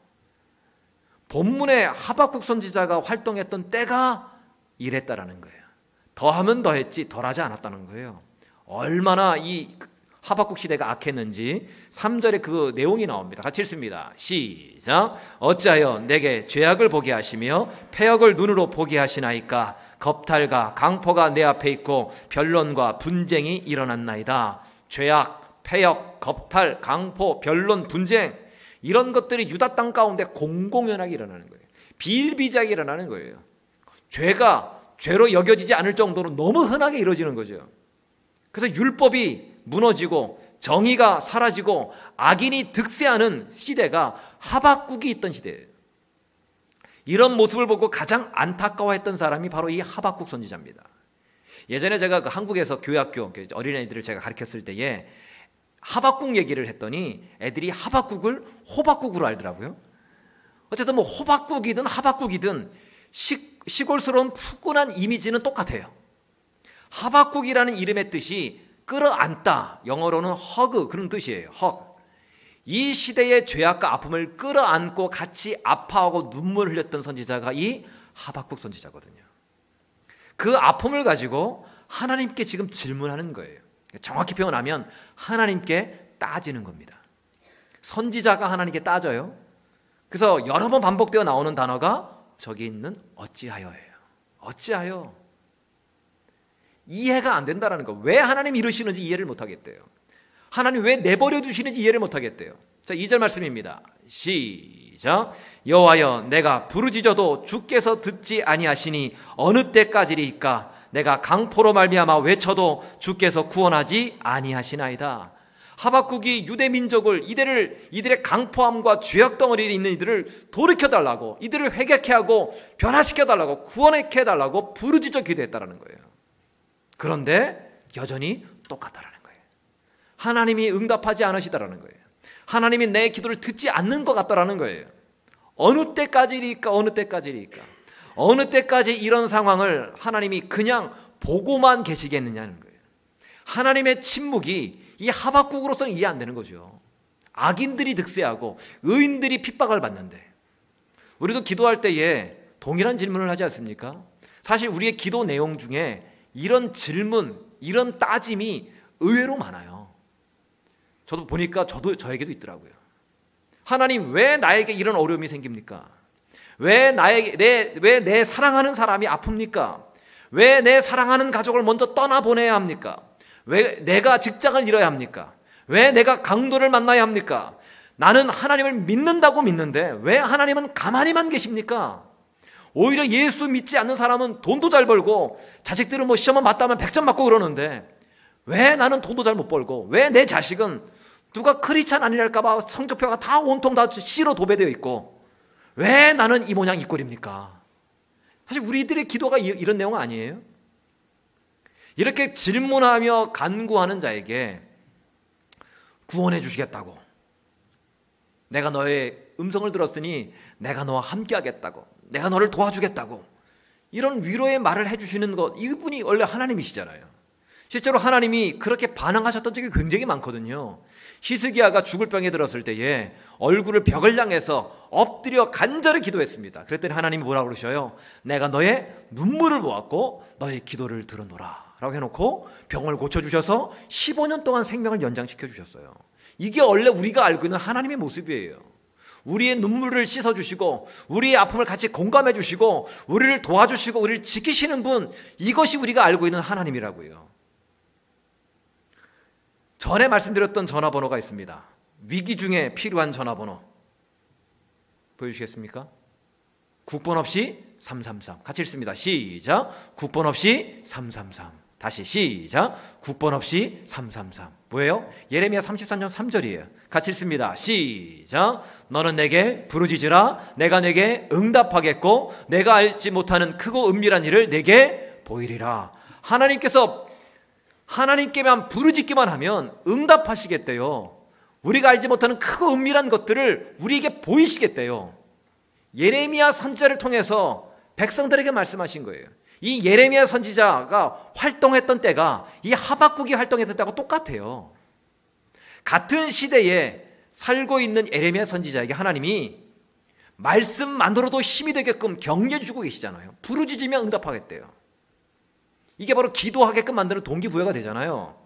본문에 하박국 선지자가 활동했던 때가 이랬다라는 거예요. 더하면 더했지 덜하지 않았다는 거예요. 얼마나 이 하박국 시대가 악했는지 3절에 그 내용이 나옵니다. 같이 읽습니다. 시작. 어찌하여 내게 죄악을 보게 하시며 패역을 눈으로 보게 하시나이까. 겁탈과 강포가 내 앞에 있고 변론과 분쟁이 일어났나이다. 죄악, 패역, 겁탈, 강포, 변론, 분쟁, 이런 것들이 유다 땅 가운데 공공연하게 일어나는 거예요. 비일비재하게 일어나는 거예요. 죄가 죄로 여겨지지 않을 정도로 너무 흔하게 이루어지는 거죠. 그래서 율법이 무너지고 정의가 사라지고 악인이 득세하는 시대가 하박국이 있던 시대예요. 이런 모습을 보고 가장 안타까워했던 사람이 바로 이 하박국 선지자입니다. 예전에 제가 한국에서 교회학교 어린애들을 제가 가르쳤을 때에 하박국 얘기를 했더니 애들이 하박국을 호박국으로 알더라고요. 어쨌든 호박국이든 하박국이든 시골스러운 푸근한 이미지는 똑같아요. 하박국이라는 이름의 뜻이 끌어안다, 영어로는 hug, 그런 뜻이에요. hug. 이 시대의 죄악과 아픔을 끌어안고 같이 아파하고 눈물을 흘렸던 선지자가 이 하박국 선지자거든요. 그 아픔을 가지고 하나님께 지금 질문하는 거예요. 정확히 표현하면 하나님께 따지는 겁니다. 선지자가 하나님께 따져요. 그래서 여러 번 반복되어 나오는 단어가 저기 있는 어찌하여예요. 어찌하여. 이해가 안 된다는 거. 왜 하나님이 이러시는지 이해를 못하겠대요. 하나님 왜 내버려 두시는지 이해를 못하겠대요. 자, 2절 말씀입니다. 시작. 여호와여 내가 부르짖어도 주께서 듣지 아니하시니 어느 때까지리이까. 내가 강포로 말미암아 외쳐도 주께서 구원하지 아니하시나이다. 하박국이 유대 민족을 이들의 강포함과 죄악 덩어리에 있는 이들을 돌이켜달라고, 이들을 회개케 하고 변화시켜달라고, 구원케 해달라고 부르짖어 기도했다라는 거예요. 그런데 여전히 똑같다라는 거예요. 하나님이 응답하지 않으시다라는 거예요. 하나님이 내 기도를 듣지 않는 것 같다라는 거예요. 어느 때까지일까? 어느 때까지일까? 어느 때까지 이런 상황을 하나님이 그냥 보고만 계시겠느냐는 거예요. 하나님의 침묵이 이 하박국으로서는 이해 안 되는 거죠. 악인들이 득세하고 의인들이 핍박을 받는데, 우리도 기도할 때에 동일한 질문을 하지 않습니까? 사실 우리의 기도 내용 중에 이런 질문, 이런 따짐이 의외로 많아요. 저도 보니까 저에게도 있더라고요. 하나님, 왜 나에게 이런 어려움이 생깁니까? 왜 내 사랑하는 사람이 아픕니까? 왜 내 사랑하는 가족을 먼저 떠나보내야 합니까? 왜 내가 직장을 잃어야 합니까? 왜 내가 강도를 만나야 합니까? 나는 하나님을 믿는다고 믿는데 왜 하나님은 가만히만 계십니까? 오히려 예수 믿지 않는 사람은 돈도 잘 벌고 자식들은 뭐 시험만 맞다면 100점 맞고 그러는데 왜 나는 돈도 잘 못 벌고, 왜 내 자식은 누가 크리스찬 아니랄까봐 성적표가 다 온통 다 C로 도배되어 있고, 왜 나는 이 모양 이 꼴입니까? 사실 우리들의 기도가 이런 내용 아니에요? 이렇게 질문하며 간구하는 자에게 구원해 주시겠다고, 내가 너의 음성을 들었으니 내가 너와 함께 하겠다고, 내가 너를 도와주겠다고, 이런 위로의 말을 해주시는 것, 이분이 원래 하나님이시잖아요. 실제로 하나님이 그렇게 반응하셨던 적이 굉장히 많거든요. 히스기야가 죽을 병에 들었을 때에 얼굴을 벽을 향해서 엎드려 간절히 기도했습니다. 그랬더니 하나님이 뭐라고 그러셔요? 내가 너의 눈물을 보았고 너의 기도를 들어노라 라고 해놓고 병을 고쳐주셔서 15년 동안 생명을 연장시켜 주셨어요. 이게 원래 우리가 알고 있는 하나님의 모습이에요. 우리의 눈물을 씻어주시고 우리의 아픔을 같이 공감해 주시고 우리를 도와주시고 우리를 지키시는 분, 이것이 우리가 알고 있는 하나님이라고요. 전에 말씀드렸던 전화번호가 있습니다. 위기 중에 필요한 전화번호 보여주시겠습니까? 국번 없이 333. 같이 읽습니다. 시작. 국번 없이 333. 다시 시작. 국번 없이 333. 뭐예요? 예레미야 33장 3절이에요. 같이 읽습니다. 시작. 너는 내게 부르짖으라. 내가 내게 응답하겠고 내가 알지 못하는 크고 은밀한 일을 내게 보이리라. 하나님께만 부르짖기만 하면 응답하시겠대요. 우리가 알지 못하는 크고 은밀한 것들을 우리에게 보이시겠대요. 예레미야 선지자를 통해서 백성들에게 말씀하신 거예요. 이 예레미야 선지자가 활동했던 때가 이 하박국이 활동했던 때하고 똑같아요. 같은 시대에 살고 있는 예레미야 선지자에게 하나님이 말씀만으로도 힘이 되게끔 격려 주고 계시잖아요. 부르짖으면 응답하겠대요. 이게 바로 기도하게끔 만드는 동기부여가 되잖아요.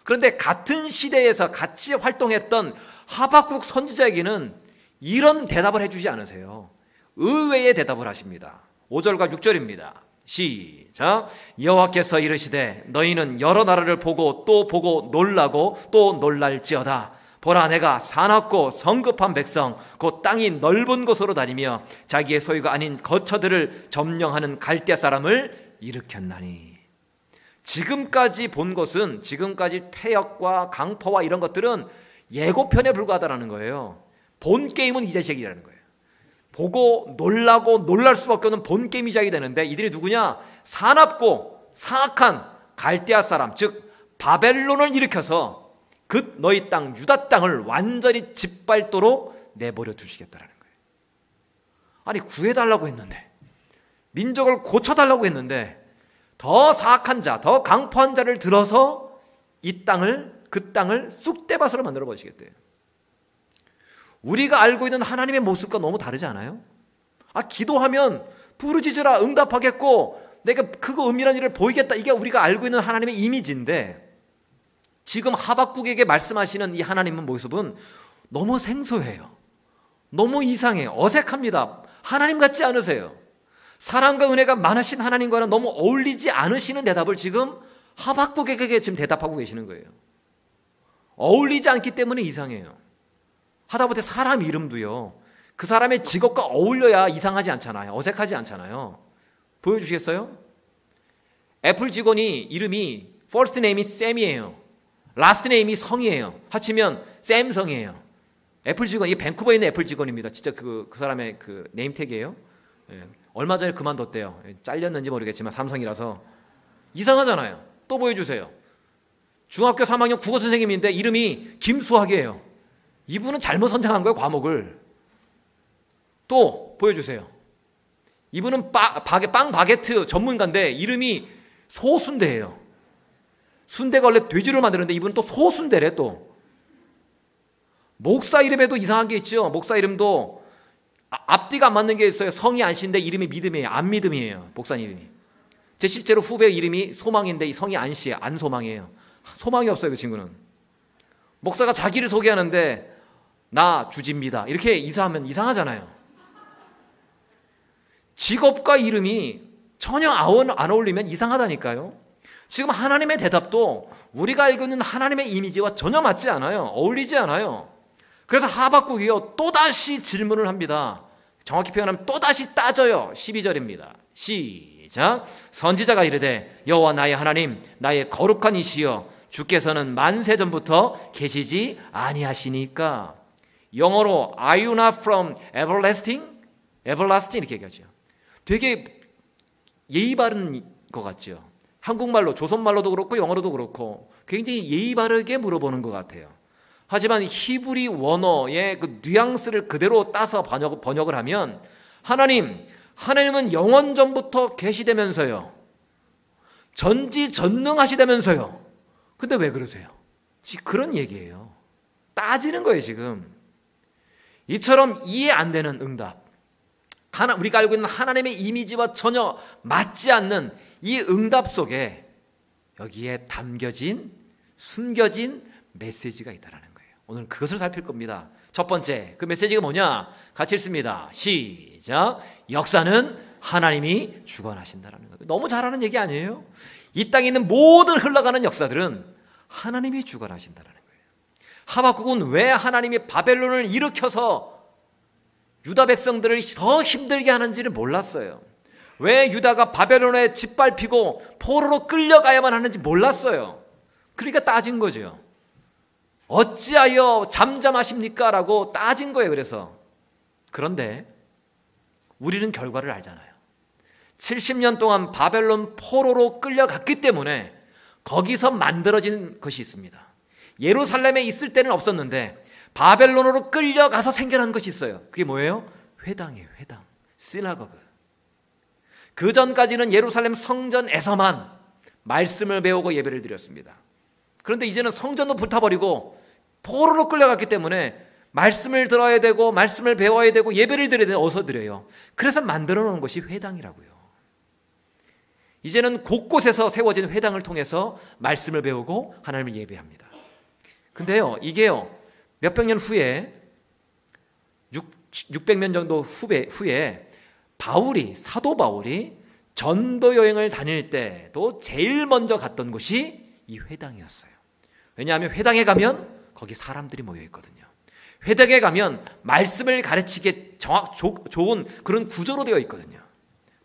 그런데 같은 시대에서 같이 활동했던 하박국 선지자에게는 이런 대답을 해주지 않으세요. 의외의 대답을 하십니다. 5절과 6절입니다. 시작. 여호와께서 이르시되 너희는 여러 나라를 보고 또 보고 놀라고 또 놀랄지어다. 보라, 내가 사납고 성급한 백성 곧 땅이 넓은 곳으로 다니며 자기의 소유가 아닌 거처들을 점령하는 갈대아 사람을 일으켰나니. 지금까지 본 것은, 지금까지 패역과 강포와 이런 것들은 예고편에 불과하다는 거예요. 본 게임은 이제 시작이라는 거예요. 보고 놀라고 놀랄 수밖에 없는 본 게임이 시작이 되는데, 이들이 누구냐? 사납고 사악한 갈대아 사람, 즉 바벨론을 일으켜서 그 너희 땅 유다 땅을 완전히 짓밟도록 내버려 두시겠다는 거예요. 아니, 구해달라고 했는데, 민족을 고쳐달라고 했는데 더 사악한 자, 더 강포한 자를 들어서 이 땅을, 그 땅을 쑥대밭으로 만들어 버리시겠대요. 우리가 알고 있는 하나님의 모습과 너무 다르지 않아요? 기도하면 부르짖으라 응답하겠고 내가 크고 은밀한 일을 보이겠다, 이게 우리가 알고 있는 하나님의 이미지인데, 지금 하박국에게 말씀하시는 이 하나님의 모습은 너무 생소해요. 너무 이상해요. 어색합니다. 하나님 같지 않으세요. 사랑과 은혜가 많으신 하나님과는 너무 어울리지 않으시는 대답을 지금 하박국에게 지금 대답하고 계시는 거예요. 어울리지 않기 때문에 이상해요. 하다못해 사람 이름도요, 그 사람의 직업과 어울려야 이상하지 않잖아요. 어색하지 않잖아요. 보여주시겠어요? 애플 직원이 이름이 first name이 샘이에요. last name이 성이에요. 합치면 샘성이에요. 애플 직원, 이게 밴쿠버에 있는 애플 직원입니다. 진짜 그 사람의 그 네임택이에요. 예. 얼마 전에 그만뒀대요. 잘렸는지 모르겠지만 삼성이라서. 이상하잖아요. 또 보여주세요. 중학교 3학년 국어 선생님인데 이름이 김수학이에요. 이분은 잘못 선택한 거예요, 과목을. 또 보여주세요. 이분은 빵 바게트 전문가인데 이름이 소순대예요. 순대가 원래 돼지로 만드는데 이분은 또 소순대래. 또 목사 이름에도 이상한 게 있죠. 목사 이름도 앞뒤가 안 맞는 게 있어요. 성이 안씨인데 이름이 믿음이에요. 안믿음이에요. 목사님 이름이. 제 실제로 후배 이름이 소망인데 성이 안씨예요. 안소망이에요. 소망이 없어요. 그 친구는. 목사가 자기를 소개하는데 나 주지입니다 이렇게 이사하면 이상하잖아요. 직업과 이름이 전혀 안 어울리면 이상하다니까요. 지금 하나님의 대답도 우리가 알고 있는 하나님의 이미지와 전혀 맞지 않아요. 어울리지 않아요. 그래서 하박국이요 또다시 질문을 합니다. 정확히 표현하면 또다시 따져요. 12절입니다. 시작. 선지자가 이르되 여호와 나의 하나님 나의 거룩한 이시여 주께서는 만세 전부터 계시지 아니하시니까. 영어로 Are you not from everlasting? everlasting 이렇게 얘기하죠. 되게 예의 바른 것 같죠. 한국말로 조선말로도 그렇고 영어로도 그렇고 굉장히 예의 바르게 물어보는 것 같아요. 하지만 히브리 원어의 그 뉘앙스를 그대로 따서 번역을 하면 하나님은 영원 전부터 계시되면서요 전지전능하시다면서요 근데 왜 그러세요? 그런 얘기예요. 따지는 거예요. 지금 이처럼 이해 안 되는 응답, 우리가 알고 있는 하나님의 이미지와 전혀 맞지 않는 이 응답 속에 여기에 숨겨진 메시지가 있다는 거예요. 오늘 그것을 살필 겁니다. 첫 번째, 그 메시지가 뭐냐? 같이 읽습니다. 시작. 역사는 하나님이 주관하신다는 거예요. 너무 잘하는 얘기 아니에요? 이 땅에 있는 모든 흘러가는 역사들은 하나님이 주관하신다는 거예요. 하박국은 왜 하나님이 바벨론을 일으켜서 유다 백성들을 더 힘들게 하는지를 몰랐어요. 왜 유다가 바벨론에 짓밟히고 포로로 끌려가야만 하는지 몰랐어요. 그러니까 따진 거죠. 어찌하여 잠잠하십니까? 라고 따진 거예요. 그런데 우리는 결과를 알잖아요. 70년 동안 바벨론 포로로 끌려갔기 때문에 거기서 만들어진 것이 있습니다. 예루살렘에 있을 때는 없었는데 바벨론으로 끌려가서 생겨난 것이 있어요. 그게 뭐예요? 회당이에요. 회당, 시나고그. 그 전까지는 예루살렘 성전에서만 말씀을 배우고 예배를 드렸습니다. 그런데 이제는 성전도 불타버리고 포로로 끌려갔기 때문에 말씀을 들어야 되고 말씀을 배워야 되고 예배를 드려야 되고 어디서 드려요? 그래서 만들어 놓은 것이 회당이라고요. 이제는 곳곳에서 세워진 회당을 통해서 말씀을 배우고 하나님을 예배합니다. 근데요, 이게요, 몇백 년 후에 600년 정도 후에 사도 바울이 전도 여행을 다닐 때도 제일 먼저 갔던 곳이 이 회당이었어요. 왜냐하면 회당에 가면 거기 사람들이 모여 있거든요. 회당에 가면 말씀을 가르치기에 좋은 그런 구조로 되어 있거든요.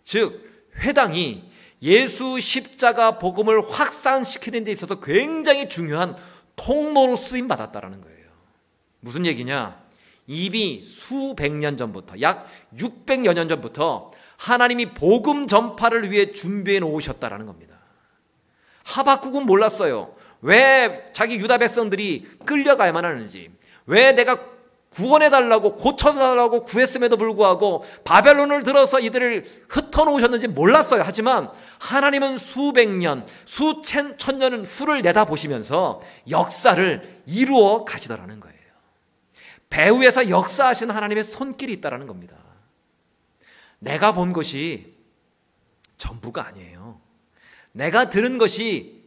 즉 회당이 예수 십자가 복음을 확산시키는 데 있어서 굉장히 중요한 통로로 쓰임 받았다라는 거예요. 무슨 얘기냐? 이미 수백 년 전부터, 약 600여 년 전부터 하나님이 복음 전파를 위해 준비해 놓으셨다라는 겁니다. 하박국은 몰랐어요. 왜 자기 유다 백성들이 끌려가야만 하는지, 왜 내가 구원해달라고 고쳐달라고 구했음에도 불구하고 바벨론을 들어서 이들을 흩어놓으셨는지 몰랐어요. 하지만 하나님은 수백 년, 수천 년은 후를 내다보시면서 역사를 이루어 가시더라는 거예요. 배후에서 역사하시는 하나님의 손길이 있다는 겁니다. 내가 본 것이 전부가 아니에요. 내가 들은 것이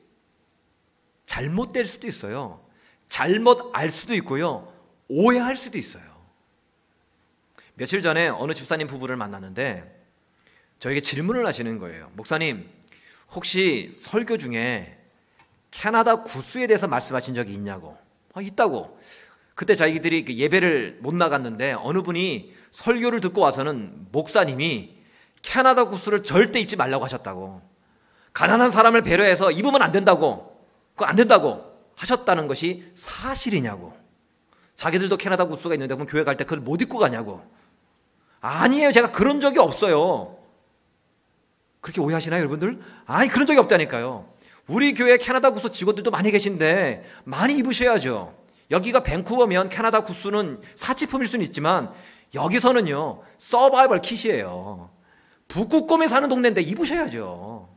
잘못될 수도 있어요. 잘못 알 수도 있고요. 오해할 수도 있어요. 며칠 전에 어느 집사님 부부를 만났는데 저에게 질문을 하시는 거예요. 목사님, 혹시 설교 중에 캐나다 구스에 대해서 말씀하신 적이 있냐고. 있다고. 그때 자기들이 예배를 못 나갔는데 어느 분이 설교를 듣고 와서는 목사님이 캐나다 구스를 절대 입지 말라고 하셨다고. 가난한 사람을 배려해서 입으면 안 된다고. 그거 안 된다고 하셨다는 것이 사실이냐고. 자기들도 캐나다 구스가 있는데 그럼 교회 갈 때 그걸 못 입고 가냐고. 아니에요. 제가 그런 적이 없어요. 그렇게 오해하시나요, 여러분들? 아니, 그런 적이 없다니까요. 우리 교회 캐나다 구스 직원들도 많이 계신데 많이 입으셔야죠. 여기가 밴쿠버면 캐나다 구스는 사치품일 수는 있지만 여기서는요 서바이벌 킷이에요. 북극곰이 사는 동네인데 입으셔야죠.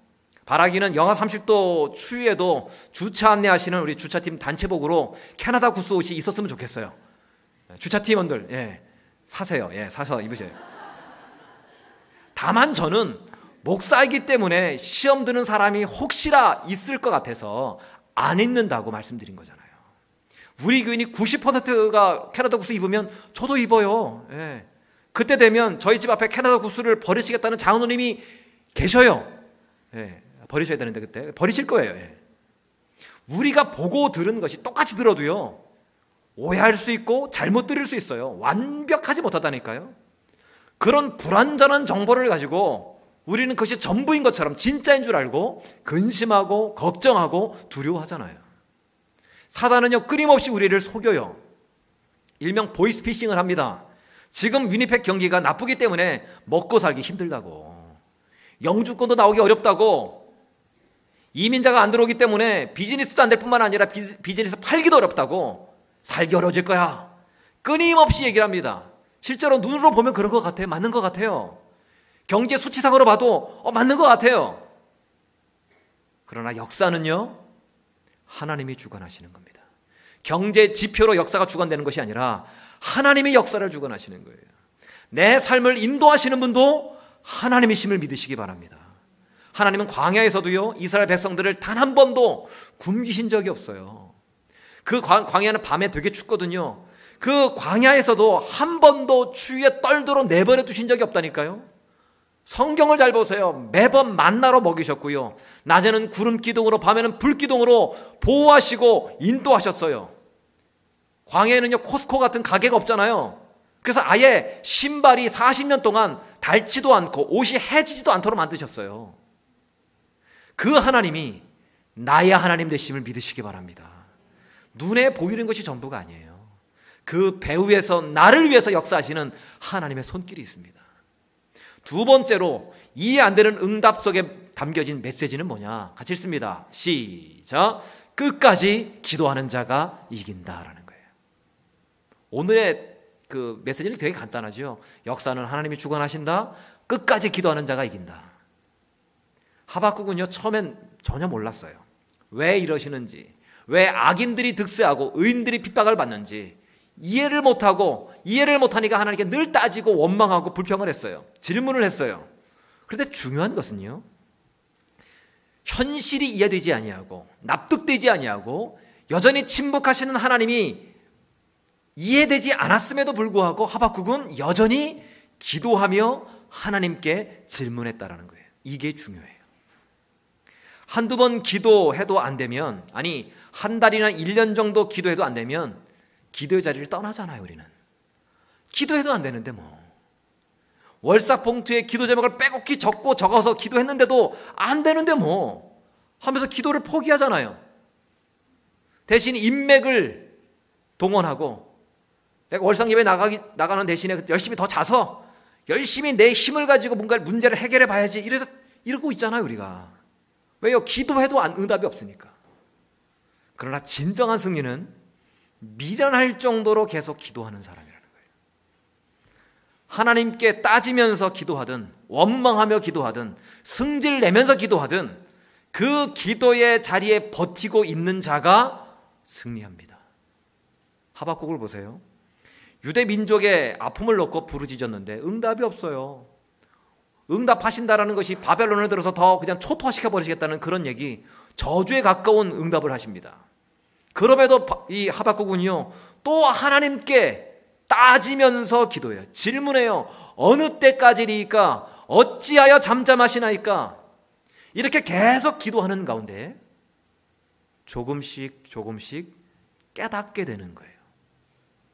바라기는 영하 30도 추위에도 주차 안내하시는 우리 주차팀 단체복으로 캐나다 구스 옷이 있었으면 좋겠어요. 주차팀원들, 예, 사세요. 예, 사서 입으세요. 다만 저는 목사이기 때문에 시험 드는 사람이 혹시나 있을 것 같아서 안 입는다고 말씀드린 거잖아요. 우리 교인이 90%가 캐나다 구스 입으면 저도 입어요. 예. 그때 되면 저희 집 앞에 캐나다 구스를 버리시겠다는 장로님이 계셔요. 예. 버리셔야 되는데 그때 버리실 거예요. 예. 우리가 보고 들은 것이 똑같이 들어도요, 오해할 수 있고 잘못 들을 수 있어요. 완벽하지 못하다니까요. 그런 불완전한 정보를 가지고 우리는 그것이 전부인 것처럼 진짜인 줄 알고 근심하고 걱정하고 두려워하잖아요. 사단은요, 끊임없이 우리를 속여요. 일명 보이스피싱을 합니다. 지금 위니펙 경기가 나쁘기 때문에 먹고 살기 힘들다고, 영주권도 나오기 어렵다고, 이민자가 안 들어오기 때문에 비즈니스도 안 될 뿐만 아니라 비즈니스 팔기도 어렵다고, 살기 어려워질 거야, 끊임없이 얘기를 합니다. 실제로 눈으로 보면 그런 것 같아요. 맞는 것 같아요. 경제 수치상으로 봐도 맞는 것 같아요. 그러나 역사는요, 하나님이 주관하시는 겁니다. 경제 지표로 역사가 주관되는 것이 아니라 하나님이 역사를 주관하시는 거예요. 내 삶을 인도하시는 분도 하나님이심을 믿으시기 바랍니다. 하나님은 광야에서도요, 이스라엘 백성들을 단 한 번도 굶기신 적이 없어요. 그 광야는 밤에 되게 춥거든요. 그 광야에서도 한 번도 추위에 떨도록 내버려 두신 적이 없다니까요. 성경을 잘 보세요. 매번 만나로 먹이셨고요, 낮에는 구름 기둥으로, 밤에는 불 기둥으로 보호하시고 인도하셨어요. 광야에는요, 코스코 같은 가게가 없잖아요. 그래서 아예 신발이 40년 동안 닳지도 않고 옷이 해지지도 않도록 만드셨어요. 그 하나님이 나의 하나님 되심을 믿으시기 바랍니다. 눈에 보이는 것이 전부가 아니에요. 그 배후에서 나를 위해서 역사하시는 하나님의 손길이 있습니다. 두 번째로, 이해 안 되는 응답 속에 담겨진 메시지는 뭐냐? 같이 읽습니다. 시작. 끝까지 기도하는 자가 이긴다라는 거예요. 오늘의 그 메시지는 되게 간단하죠. 역사는 하나님이 주관하신다. 끝까지 기도하는 자가 이긴다. 하박국은요, 처음엔 전혀 몰랐어요. 왜 이러시는지, 왜 악인들이 득세하고 의인들이 핍박을 받는지 이해를 못하니까 하나님께 늘 따지고 원망하고 불평을 했어요. 질문을 했어요. 그런데 중요한 것은요, 현실이 이해되지 아니하고 납득되지 아니하고 여전히 침묵하시는 하나님이 이해되지 않았음에도 불구하고 하박국은 여전히 기도하며 하나님께 질문했다라는 거예요. 이게 중요해요. 한두 번 기도해도 안 되면, 아니 한 달이나 1년 정도 기도해도 안 되면 기도의 자리를 떠나잖아요. 우리는 기도해도 안 되는데 월삭 봉투에 기도 제목을 빼곡히 적어서 기도했는데도 안 되는데 하면서 기도를 포기하잖아요. 대신 인맥을 동원하고, 내가 월삭 예배 나가는 대신에 열심히 더 자서 열심히 내 힘을 가지고 뭔가 문제를 해결해 봐야지, 이러고 있잖아요. 우리가 왜요? 기도해도 응답이 없으니까. 그러나 진정한 승리는 미련할 정도로 계속 기도하는 사람이라는 거예요. 하나님께 따지면서 기도하든, 원망하며 기도하든, 승질 내면서 기도하든, 그 기도의 자리에 버티고 있는 자가 승리합니다. 하박국을 보세요. 유대 민족의 아픔을 놓고 부르짖었는데 응답이 없어요. 응답하신다라는 것이 바벨론을 들어서 더 그냥 초토화시켜 버리시겠다는 그런 얘기, 저주에 가까운 응답을 하십니다. 그럼에도 이 하박국은요, 또 하나님께 따지면서 기도해요. 질문해요. 어느 때까지리이까? 어찌하여 잠잠하시나이까? 이렇게 계속 기도하는 가운데 조금씩 깨닫게 되는 거예요.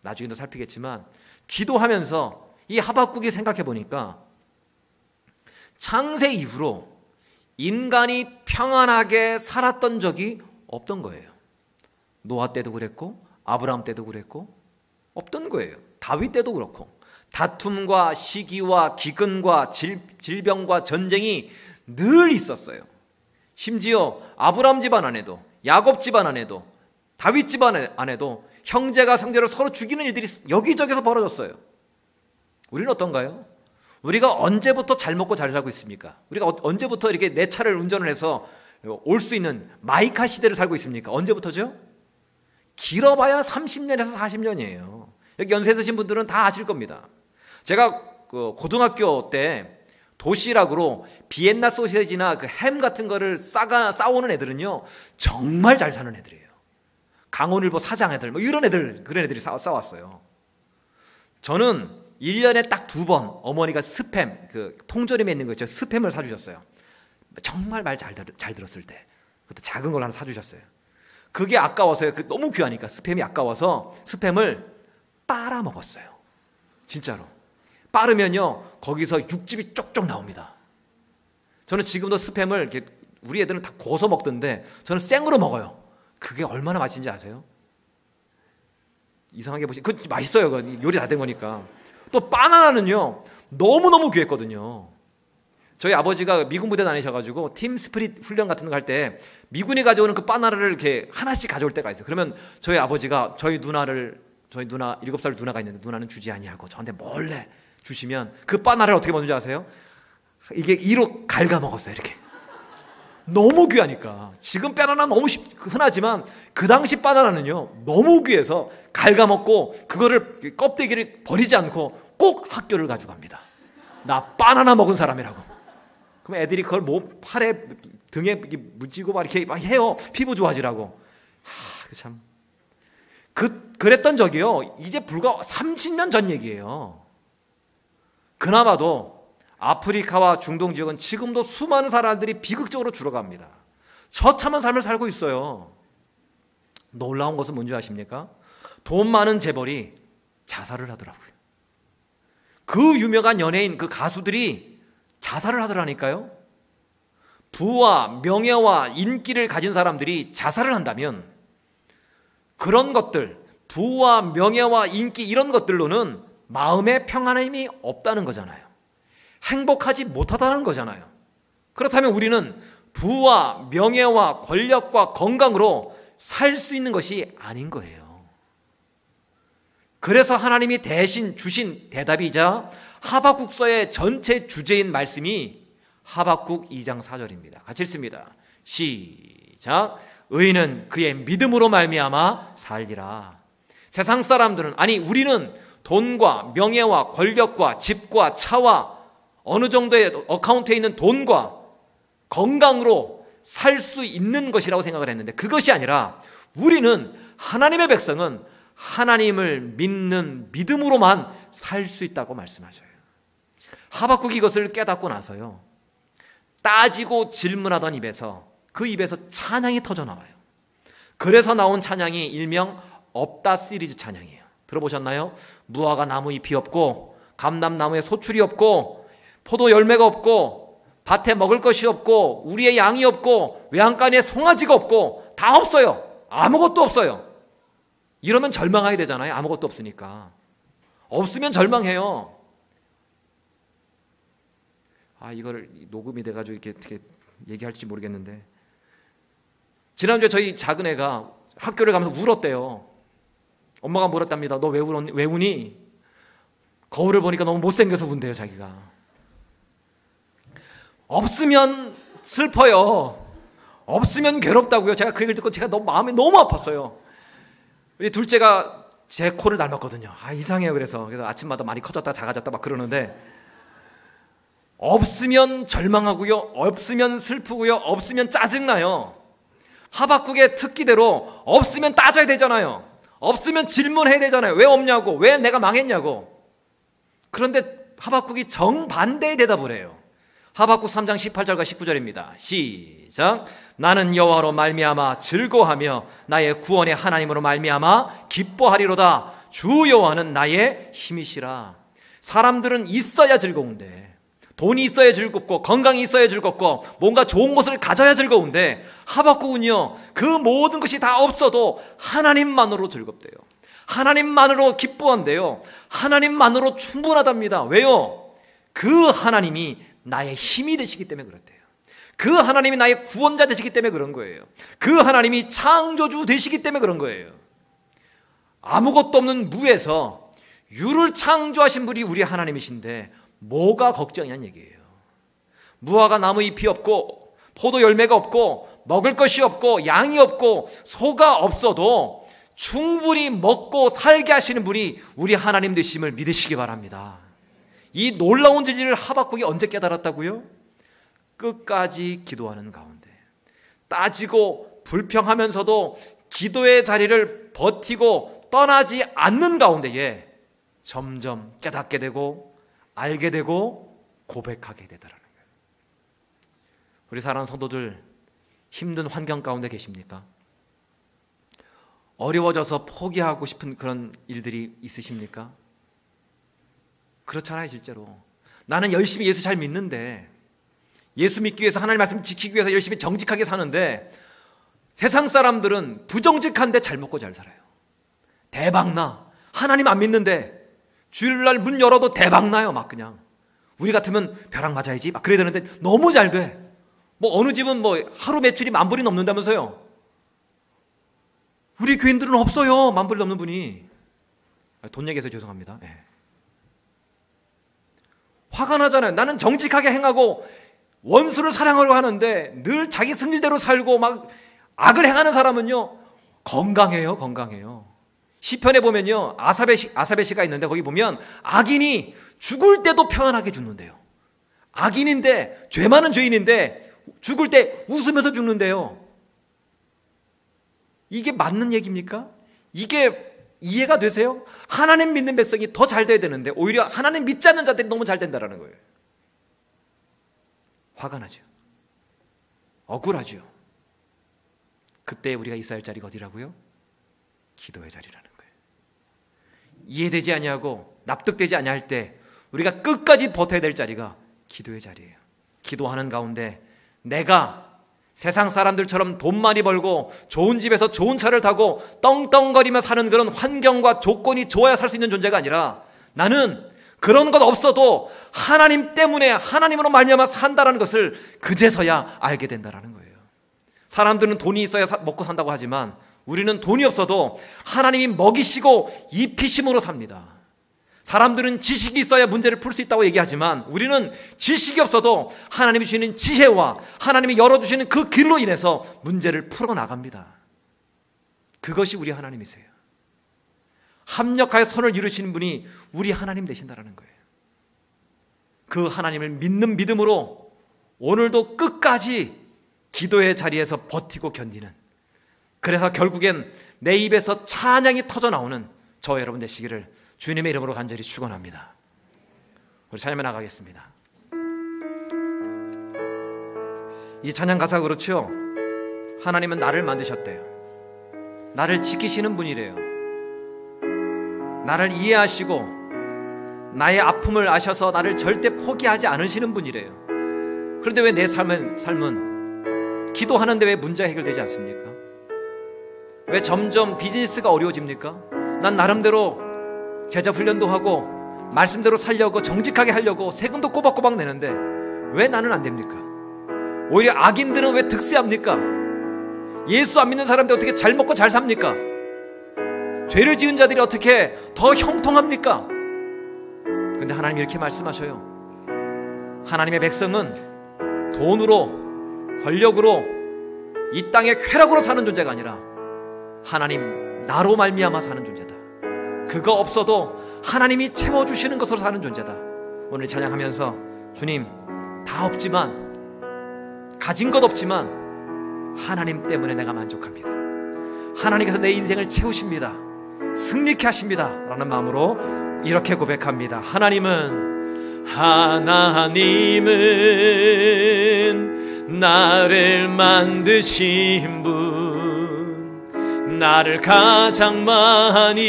나중에도 살피겠지만, 기도하면서 이 하박국이 생각해 보니까 창세 이후로 인간이 평안하게 살았던 적이 없던 거예요. 노아 때도 그랬고, 아브라함 때도 그랬고, 없던 거예요. 다윗 때도 그렇고, 다툼과 시기와 기근과 질병과 전쟁이 늘 있었어요. 심지어 아브라함 집안 안에도, 야곱 집안 안에도, 다윗 집안 안에도 형제가 형제를 서로 죽이는 일들이 여기저기서 벌어졌어요. 우리는 어떤가요? 우리가 언제부터 잘 먹고 잘 살고 있습니까? 우리가 언제부터 이렇게 내 차를 운전을 해서 올 수 있는 마이카 시대를 살고 있습니까? 언제부터죠? 길어봐야 30년에서 40년이에요. 여기 연세 드신 분들은 다 아실 겁니다. 제가 고등학교 때 도시락으로 비엔나 소시지나 그 햄 같은 거를 싸오는 애들은요, 정말 잘 사는 애들이에요. 강원일보 사장 애들, 뭐 이런 애들, 그런 애들이 싸왔어요. 저는 1년에 딱 2번 어머니가 스팸, 그 통조림에 있는 거 있죠, 스팸을 사주셨어요. 정말 말 잘 들었을 때. 그것도 작은 걸 하나 사주셨어요. 그게 아까워서요. 너무 귀하니까 스팸이 아까워서 스팸을 빨아먹었어요. 진짜로. 빠르면요, 거기서 육즙이 쪽쪽 나옵니다. 저는 지금도 스팸을 이렇게, 우리 애들은 다 구워서 먹던데 저는 생으로 먹어요. 그게 얼마나 맛있는지 아세요? 이상하게 보시, 그 맛있어요. 요리 다 된 거니까. 또 바나나는요, 너무너무 귀했거든요. 저희 아버지가 미군 부대 다니셔가지고 팀 스피릿 훈련 같은 거 할 때 미군이 가져오는 그 바나나를 이렇게 하나씩 가져올 때가 있어요. 그러면 저희 아버지가 저희 누나 7살 누나가 있는데 누나는 주지 아니하고 저한테 몰래 주시면 그 바나나를 어떻게 먹는지 아세요? 이게 이로 갉아 먹었어요. 이렇게. 너무 귀하니까. 지금 바나나 너무 흔하지만 그 당시 바나나는요, 너무 귀해서 갉아 먹고 그거를 껍데기를 버리지 않고 꼭 학교를 가져갑니다. 나 바나나 먹은 사람이라고. 그럼 애들이 그걸 팔에 등에 묻히고 막 이렇게 막 해요. 피부 좋아지라고. 참. 그랬던 적이요, 이제 불과 30년 전 얘기예요. 그나마도 아프리카와 중동 지역은 지금도 수많은 사람들이 비극적으로 줄어갑니다. 처참한 삶을 살고 있어요. 놀라운 것은 뭔지 아십니까? 돈 많은 재벌이 자살을 하더라고요. 그 유명한 연예인, 그 가수들이 자살을 하더라니까요. 부와 명예와 인기를 가진 사람들이 자살을 한다면 그런 것들, 부와 명예와 인기 이런 것들로는 마음의 평안함이 없다는 거잖아요. 행복하지 못하다는 거잖아요. 그렇다면 우리는 부와 명예와 권력과 건강으로 살 수 있는 것이 아닌 거예요. 그래서 하나님이 대신 주신 대답이자 하박국서의 전체 주제인 말씀이 하박국 2장 4절입니다. 같이 읽습니다. 시작. 의인은 그의 믿음으로 말미암아 살리라. 세상 사람들은, 아니 우리는 돈과 명예와 권력과 집과 차와 어느 정도의 어카운트에 있는 돈과 건강으로 살 수 있는 것이라고 생각을 했는데 그것이 아니라 우리는, 하나님의 백성은 하나님을 믿는 믿음으로만 살 수 있다고 말씀하셔요. 하박국이 이것을 깨닫고 나서요, 따지고 질문하던 입에서, 그 입에서 찬양이 터져나와요. 그래서 나온 찬양이 일명 없다 시리즈 찬양이에요. 들어보셨나요? 무화과 나무 잎이 없고 감람나무에 소출이 없고 포도 열매가 없고 밭에 먹을 것이 없고 우리의 양이 없고 외양간에 송아지가 없고 다 없어요. 아무것도 없어요. 이러면 절망하게 되잖아요. 아무것도 없으니까. 없으면 절망해요. 이거를 녹음이 돼가지고 이렇게 어떻게 얘기할지 모르겠는데, 지난주에 저희 작은 애가 학교를 가면서 울었대요. 엄마가 물었답니다. 너 왜 우니? 거울을 보니까 너무 못생겨서 운대요. 자기가. 없으면 슬퍼요. 없으면 괴롭다고요. 제가 그 얘기를 듣고 제가 마음이 너무 아팠어요. 우리 둘째가 제 코를 닮았거든요. 이상해요. 그래서 아침마다 많이 커졌다 작아졌다 막 그러는데, 없으면 절망하고요, 없으면 슬프고요, 없으면 짜증나요. 하박국의 특기대로 없으면 따져야 되잖아요. 없으면 질문해야 되잖아요. 왜 없냐고, 왜 내가 망했냐고. 그런데 하박국이 정반대의 대답을 해요. 하박국 3장 18절과 19절입니다. 시작. 나는 여호와로 말미암아 즐거워하며 나의 구원의 하나님으로 말미암아 기뻐하리로다. 주 여호와는 나의 힘이시라. 사람들은 있어야 즐거운데, 돈이 있어야 즐겁고 건강이 있어야 즐겁고 뭔가 좋은 것을 가져야 즐거운데, 하박국은요, 그 모든 것이 다 없어도 하나님만으로 즐겁대요. 하나님만으로 기뻐한대요. 하나님만으로 충분하답니다. 왜요? 그 하나님이 나의 힘이 되시기 때문에 그렇대요. 그 하나님이 나의 구원자 되시기 때문에 그런 거예요. 그 하나님이 창조주 되시기 때문에 그런 거예요. 아무것도 없는 무에서 유를 창조하신 분이 우리 하나님이신데 뭐가 걱정이냐는 얘기예요. 무화과 나무 잎이 없고 포도 열매가 없고 먹을 것이 없고 양이 없고 소가 없어도 충분히 먹고 살게 하시는 분이 우리 하나님 되심을 믿으시기 바랍니다. 이 놀라운 진리를 하박국이 언제 깨달았다고요? 끝까지 기도하는 가운데, 따지고 불평하면서도 기도의 자리를 버티고 떠나지 않는 가운데에 점점 깨닫게 되고 알게 되고 고백하게 되더라는 거예요. 우리 사랑하는 성도들, 힘든 환경 가운데 계십니까? 어려워져서 포기하고 싶은 그런 일들이 있으십니까? 그렇잖아요. 실제로 나는 열심히 예수 잘 믿는데, 예수 믿기 위해서 하나님 말씀 지키기 위해서 열심히 정직하게 사는데, 세상 사람들은 부정직한데 잘 먹고 잘 살아요. 대박나. 하나님 안 믿는데 주일날 문 열어도 대박나요. 막 그냥 우리 같으면 벼락 맞아야지 막 그래야 되는데 너무 잘 돼. 뭐 어느 집은 뭐 하루 매출이 10,000불이 넘는다면서요. 우리 교인들은 없어요. 10,000불 넘는 분이. 돈 얘기해서 죄송합니다. 네. 화가 나잖아요. 나는 정직하게 행하고 원수를 사랑하려고 하는데 늘 자기 승질대로 살고 막 악을 행하는 사람은요 건강해요. 건강해요. 시편에 보면요 아사베시가 있는데 거기 보면 악인이 죽을 때도 평안하게 죽는데요. 악인인데 죄 많은 죄인인데 죽을 때 웃으면서 죽는데요. 이게 맞는 얘기입니까? 이게 이해가 되세요? 하나님 믿는 백성이 더 잘 돼야 되는데 오히려 하나님 믿지 않는 자들이 너무 잘 된다는 거예요. 화가 나죠. 억울하죠. 그때 우리가 있어야 할 자리가 어디라고요? 기도의 자리라는 거예요. 이해되지 아니하고 납득되지 아니할 때 우리가 끝까지 버텨야 될 자리가 기도의 자리예요. 기도하는 가운데 내가 세상 사람들처럼 돈 많이 벌고 좋은 집에서 좋은 차를 타고 떵떵거리며 사는 그런 환경과 조건이 좋아야 살 수 있는 존재가 아니라 나는 그런 것 없어도 하나님 때문에 하나님으로 말미암아 산다라는 것을 그제서야 알게 된다라는 거예요. 사람들은 돈이 있어야 먹고 산다고 하지만 우리는 돈이 없어도 하나님이 먹이시고 입히심으로 삽니다. 사람들은 지식이 있어야 문제를 풀 수 있다고 얘기하지만 우리는 지식이 없어도 하나님이 주시는 지혜와 하나님이 열어주시는 그 길로 인해서 문제를 풀어나갑니다. 그것이 우리 하나님이세요. 합력하여 선을 이루시는 분이 우리 하나님 되신다는 거예요. 그 하나님을 믿는 믿음으로 오늘도 끝까지 기도의 자리에서 버티고 견디는, 그래서 결국엔 내 입에서 찬양이 터져 나오는 저와 여러분 되시기를 주님의 이름으로 간절히 축원합니다. 우리 찬양에 나가겠습니다. 이 찬양 가사가 그렇죠. 하나님은 나를 만드셨대요. 나를 지키시는 분이래요. 나를 이해하시고 나의 아픔을 아셔서 나를 절대 포기하지 않으시는 분이래요. 그런데 왜 내 삶은 기도하는데 왜 문제가 해결되지 않습니까? 왜 점점 비즈니스가 어려워집니까? 난 나름대로 제자 훈련도 하고 말씀대로 살려고 정직하게 하려고 세금도 꼬박꼬박 내는데 왜 나는 안 됩니까? 오히려 악인들은 왜 득세합니까? 예수 안 믿는 사람들 어떻게 잘 먹고 잘 삽니까? 죄를 지은 자들이 어떻게 더 형통합니까? 근데 하나님 이렇게 말씀하셔요. 하나님의 백성은 돈으로 권력으로 이 땅의 쾌락으로 사는 존재가 아니라 하나님 나로 말미암아 사는 존재다. 그거 없어도 하나님이 채워주시는 것으로 사는 존재다. 오늘 찬양하면서 주님 다 없지만 가진 것 없지만 하나님 때문에 내가 만족합니다. 하나님께서 내 인생을 채우십니다. 승리케 하십니다 라는 마음으로 이렇게 고백합니다. 하나님은 나를 만드신 분, 나를 가장 많이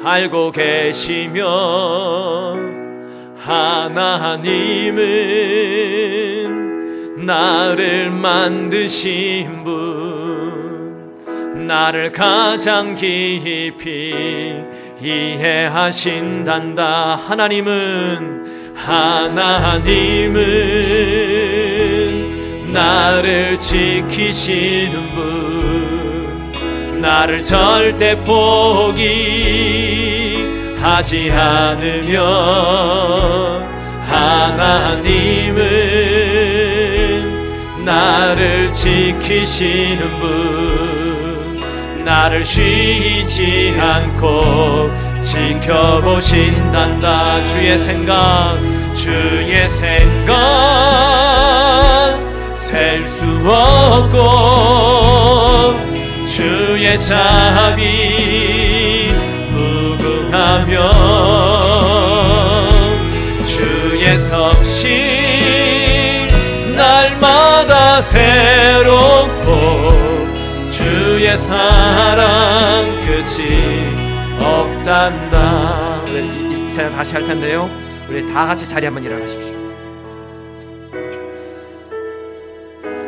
알고 계시며, 하나님은 나를 만드신 분, 나를 가장 깊이 이해하신단다. 하나님은 나를 지키시는 분, 나를 절대 포기하지 않으며 하나님은 나를 지키시는 분, 나를 쉬지 않고 지켜보신단다. 주의 생각 셀 수 없고 주의 자비 무궁하며 주의 섭씨 날마다 새롭고 주의 사랑 끝이 없단다. 이 찬양 다시 할 텐데요, 우리 다 같이 자리 한번 일어나십시오.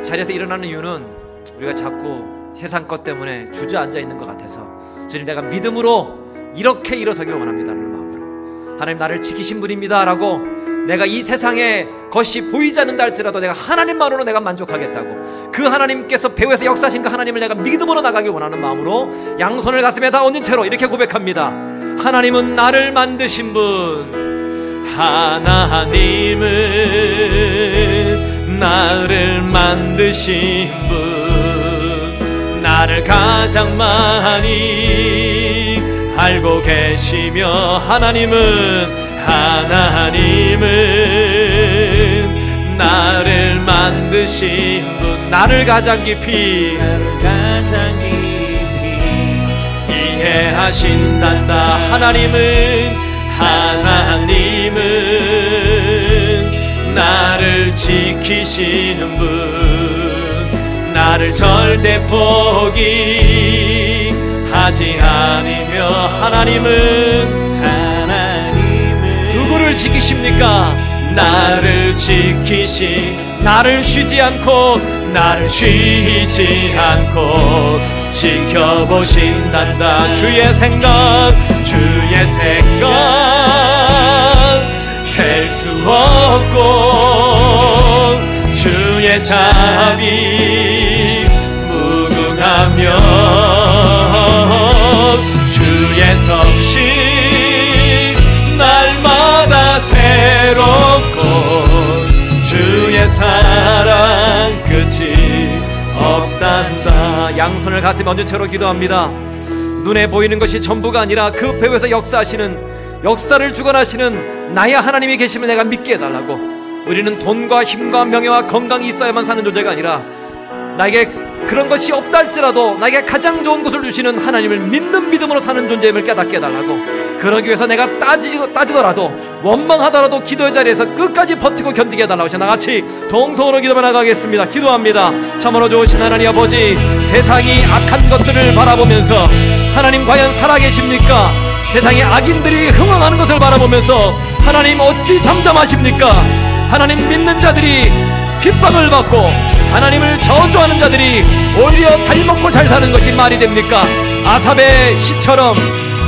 자리에서 일어나는 이유는 우리가 자꾸 세상 것 때문에 주저앉아 있는 것 같아서, 주님 내가 믿음으로 이렇게 일어서기를 원합니다라는 마음으로, 하나님 나를 지키신 분입니다 라고, 내가 이 세상에 것이 보이지 않는다 할지라도 내가 하나님만으로 내가 만족하겠다고, 그 하나님께서 배후에서 역사하신 그 하나님을 내가 믿음으로 나가길 원하는 마음으로 양손을 가슴에 다 얹은 채로 이렇게 고백합니다. 하나님은 나를 만드신 분, 하나님은 나를 만드신 분, 나를 가장 많이 알고 계시며, 하나님은 나를 만드신 분, 나를 가장 깊이 이해하신단다. 하나님은 나를 지키시는 분, 나를 절대 포기하지 않으며, 하나님은 누구를 지키십니까? 나를 나를 쉬지 않고 지켜보신단다. 주의 생각 셀 수 없고 주의 자비 무궁하며 주의 섭씨 날마다 새롭고 주의 사랑 끝이 없단다. 양손을 가슴에 얹은 채로 기도합니다. 눈에 보이는 것이 전부가 아니라 그 배후에서 역사를 주관하시는 나의 하나님이 계심을 내가 믿게 해달라고. 우리는 돈과 힘과 명예와 건강이 있어야만 사는 존재가 아니라, 나에게 그런 것이 없다 할지라도 나에게 가장 좋은 것을 주시는 하나님을 믿는 믿음으로 사는 존재임을 깨닫게 해달라고. 그러기 위해서 내가 따지더라도 원망하더라도 기도의 자리에서 끝까지 버티고 견디게 해달라고. 나같이 동성으로 기도만 나가겠습니다. 기도합니다. 참으로 좋으신 하나님 아버지, 세상이 악한 것들을 바라보면서 하나님 과연 살아계십니까? 세상의 악인들이 흥황하는 것을 바라보면서 하나님 어찌 잠잠하십니까? 하나님 믿는 자들이 핍박을 받고 하나님을 저주하는 자들이 오히려 잘 먹고 잘 사는 것이 말이 됩니까? 아삽의 시처럼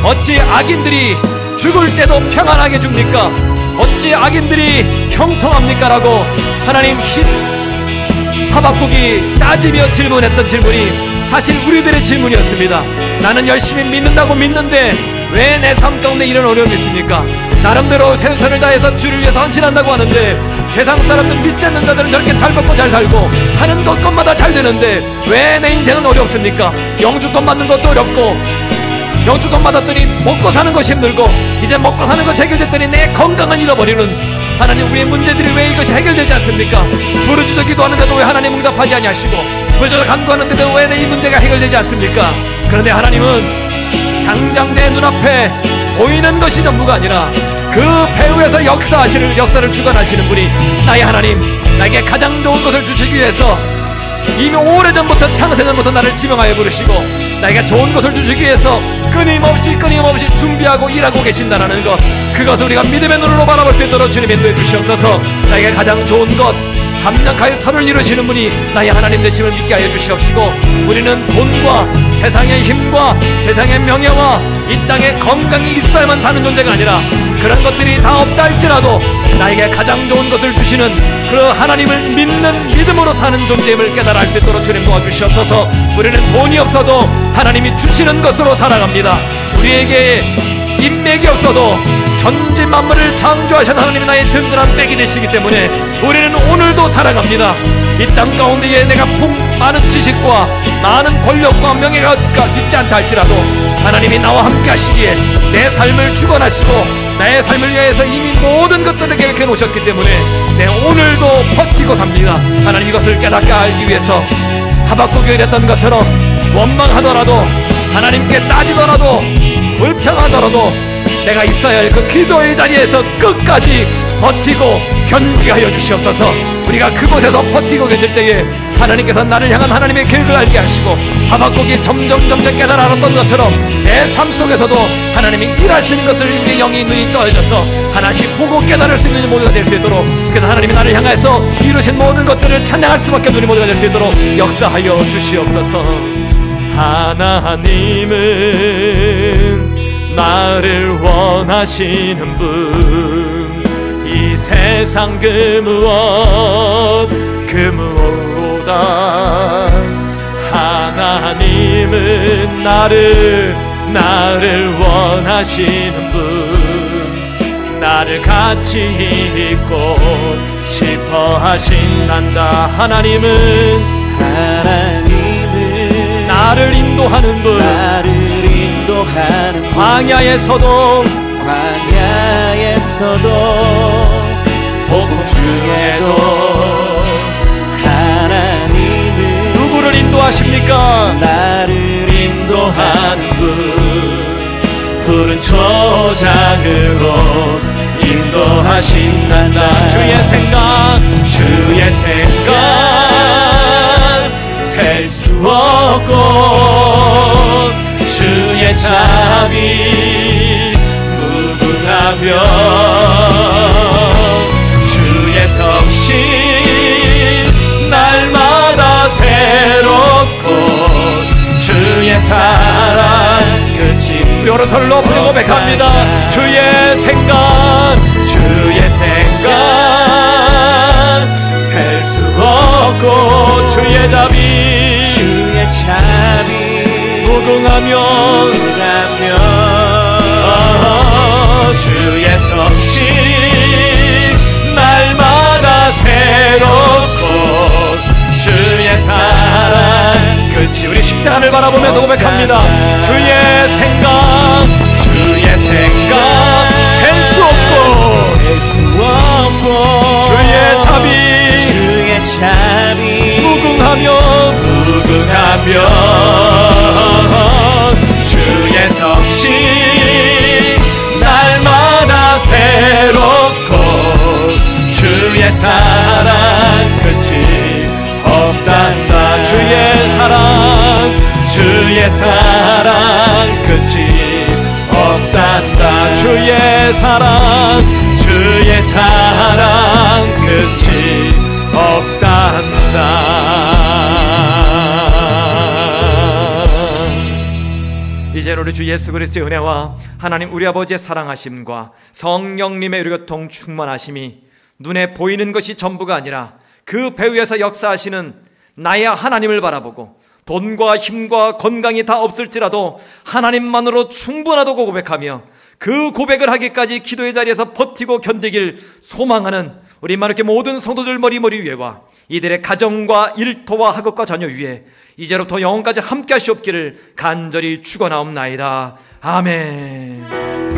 어찌 악인들이 죽을 때도 평안하게 줍니까? 어찌 악인들이 형통합니까? 라고 하나님 하박국이 따지며 질문했던 질문이 사실 우리들의 질문이었습니다. 나는 열심히 믿는다고 믿는데 왜 내 삶 가운데 이런 어려움이 있습니까? 나름대로 최선을 다해서 주를 위해서 헌신한다고 하는데 세상 사람들 믿지 않는 자들은 저렇게 잘 먹고 잘 살고 하는 것마다 잘 되는데 왜 내 인생은 어렵습니까? 영주권 받는 것도 어렵고, 영주권 받았더니 먹고 사는 것이 힘들고, 이제 먹고 사는 것이 해결됐더니 내 건강을 잃어버리는, 하나님 우리의 문제들이 왜 이것이 해결되지 않습니까? 부르짖어 기도하는데도 왜 하나님 응답하지 아니하시고, 부르짖어 간구하는데도 왜 내 이 문제가 해결되지 않습니까? 그런데 하나님은 당장 내 눈앞에 보이는 것이 전부가 아니라 그 배후에서 역사를 주관하시는 분이 나의 하나님, 나에게 가장 좋은 것을 주시기 위해서 이미 오래전부터 창세전부터 나를 지명하여 부르시고 나에게 좋은 것을 주시기 위해서 끊임없이 준비하고 일하고 계신다는 것, 그것을 우리가 믿음의 눈으로 바라볼 수 있도록 주님 인도해 주시옵소서. 나에게 가장 좋은 것, 합력하여 선을 이루시는 분이 나의 하나님 되심을 믿게 하여 주시옵시고, 우리는 돈과 세상의 힘과 세상의 명예와 이 땅에 건강이 있어야만 사는 존재가 아니라 그런 것들이 다 없다 할지라도 나에게 가장 좋은 것을 주시는 그 하나님을 믿는 믿음으로 사는 존재임을 깨달아 알 수 있도록 주님 도와주시옵소서. 우리는 돈이 없어도 하나님이 주시는 것으로 살아갑니다. 우리에게 인맥이 없어도 전지 만물을 창조하신 하나님이 나의 든든한 맥이 되시기 때문에 우리는 오늘도 살아갑니다. 이 땅 가운데에 내가 많은 지식과 많은 권력과 명예가 있지 않다 할지라도 하나님이 나와 함께 하시기에 내 삶을 주관하시고 나의 삶을 위해서 이미 모든 것들을 계획해 놓으셨기 때문에 내 오늘도 버티고 삽니다. 하나님 이것을 깨닫게 알기 위해서 하박국이 이랬던 것처럼 원망하더라도 하나님께 따지더라도 불평하더라도 내가 있어야 할 그 기도의 자리에서 끝까지 버티고 견디하여 주시옵소서. 우리가 그곳에서 버티고 견딜 때에 하나님께서 나를 향한 하나님의 계획을 알게 하시고 하박국이 점점 깨달아 알았던 것처럼 내 삶 속에서도 하나님이 일하시는 것을 우리의 영이 눈이 떠져서 하나씩 보고 깨달을 수 있는 모두가 될 수 있도록, 그래서 하나님이 나를 향해서 이루신 모든 것들을 찬양할 수밖에 없는 우리 모두가 될 수 있도록 역사하여 주시옵소서. 하나님은 나를 원하시는 분, 이 세상 그 무엇보다 하나님은 나를 원하시는 분, 나를 같이 있고 싶어 하신단다. 하나님은 나를 인도하는 분, 광야에서도 폭풍 중에도 하나님은 누구를 인도하십니까? 나를 인도하는 분, 푸른 초장으로 인도하신단다. 주의 생각 셀 수 없고 주의 자비 무궁하며 주의 성실 날마다 새롭고 주의 사랑 끝이 여러설로 고백합니다. 주의 생각 셀 수 없고 주의 자비 무궁하며 주의 성실 날마다 새롭고 주의 사랑 끝이. 우리 십자가를 바라보면서 고백합니다. 주의 생각 셀 수 없고 주의 자비 무궁하며 주의 성실 날마다 새롭고 주의 사랑 끝이 없단다. 주의 사랑 끝이 없단다. 주의 사랑 끝이 없단다. 이제는 우리 주 예수 그리스도의 은혜와 하나님 우리 아버지의 사랑하심과 성령님의 교통 충만하심이 눈에 보이는 것이 전부가 아니라 그 배후에서 역사하시는 나의 하나님을 바라보고 돈과 힘과 건강이 다 없을지라도 하나님만으로 충분하다고 고백하며 그 고백을 하기까지 기도의 자리에서 버티고 견디길 소망하는 우리 이렇게 모든 성도들 머리 위에와 이들의 가정과 일터와 학업과 자녀 위에 이제로부터 영원까지 함께 하시옵기를 간절히 축원하옵나이다. 아멘.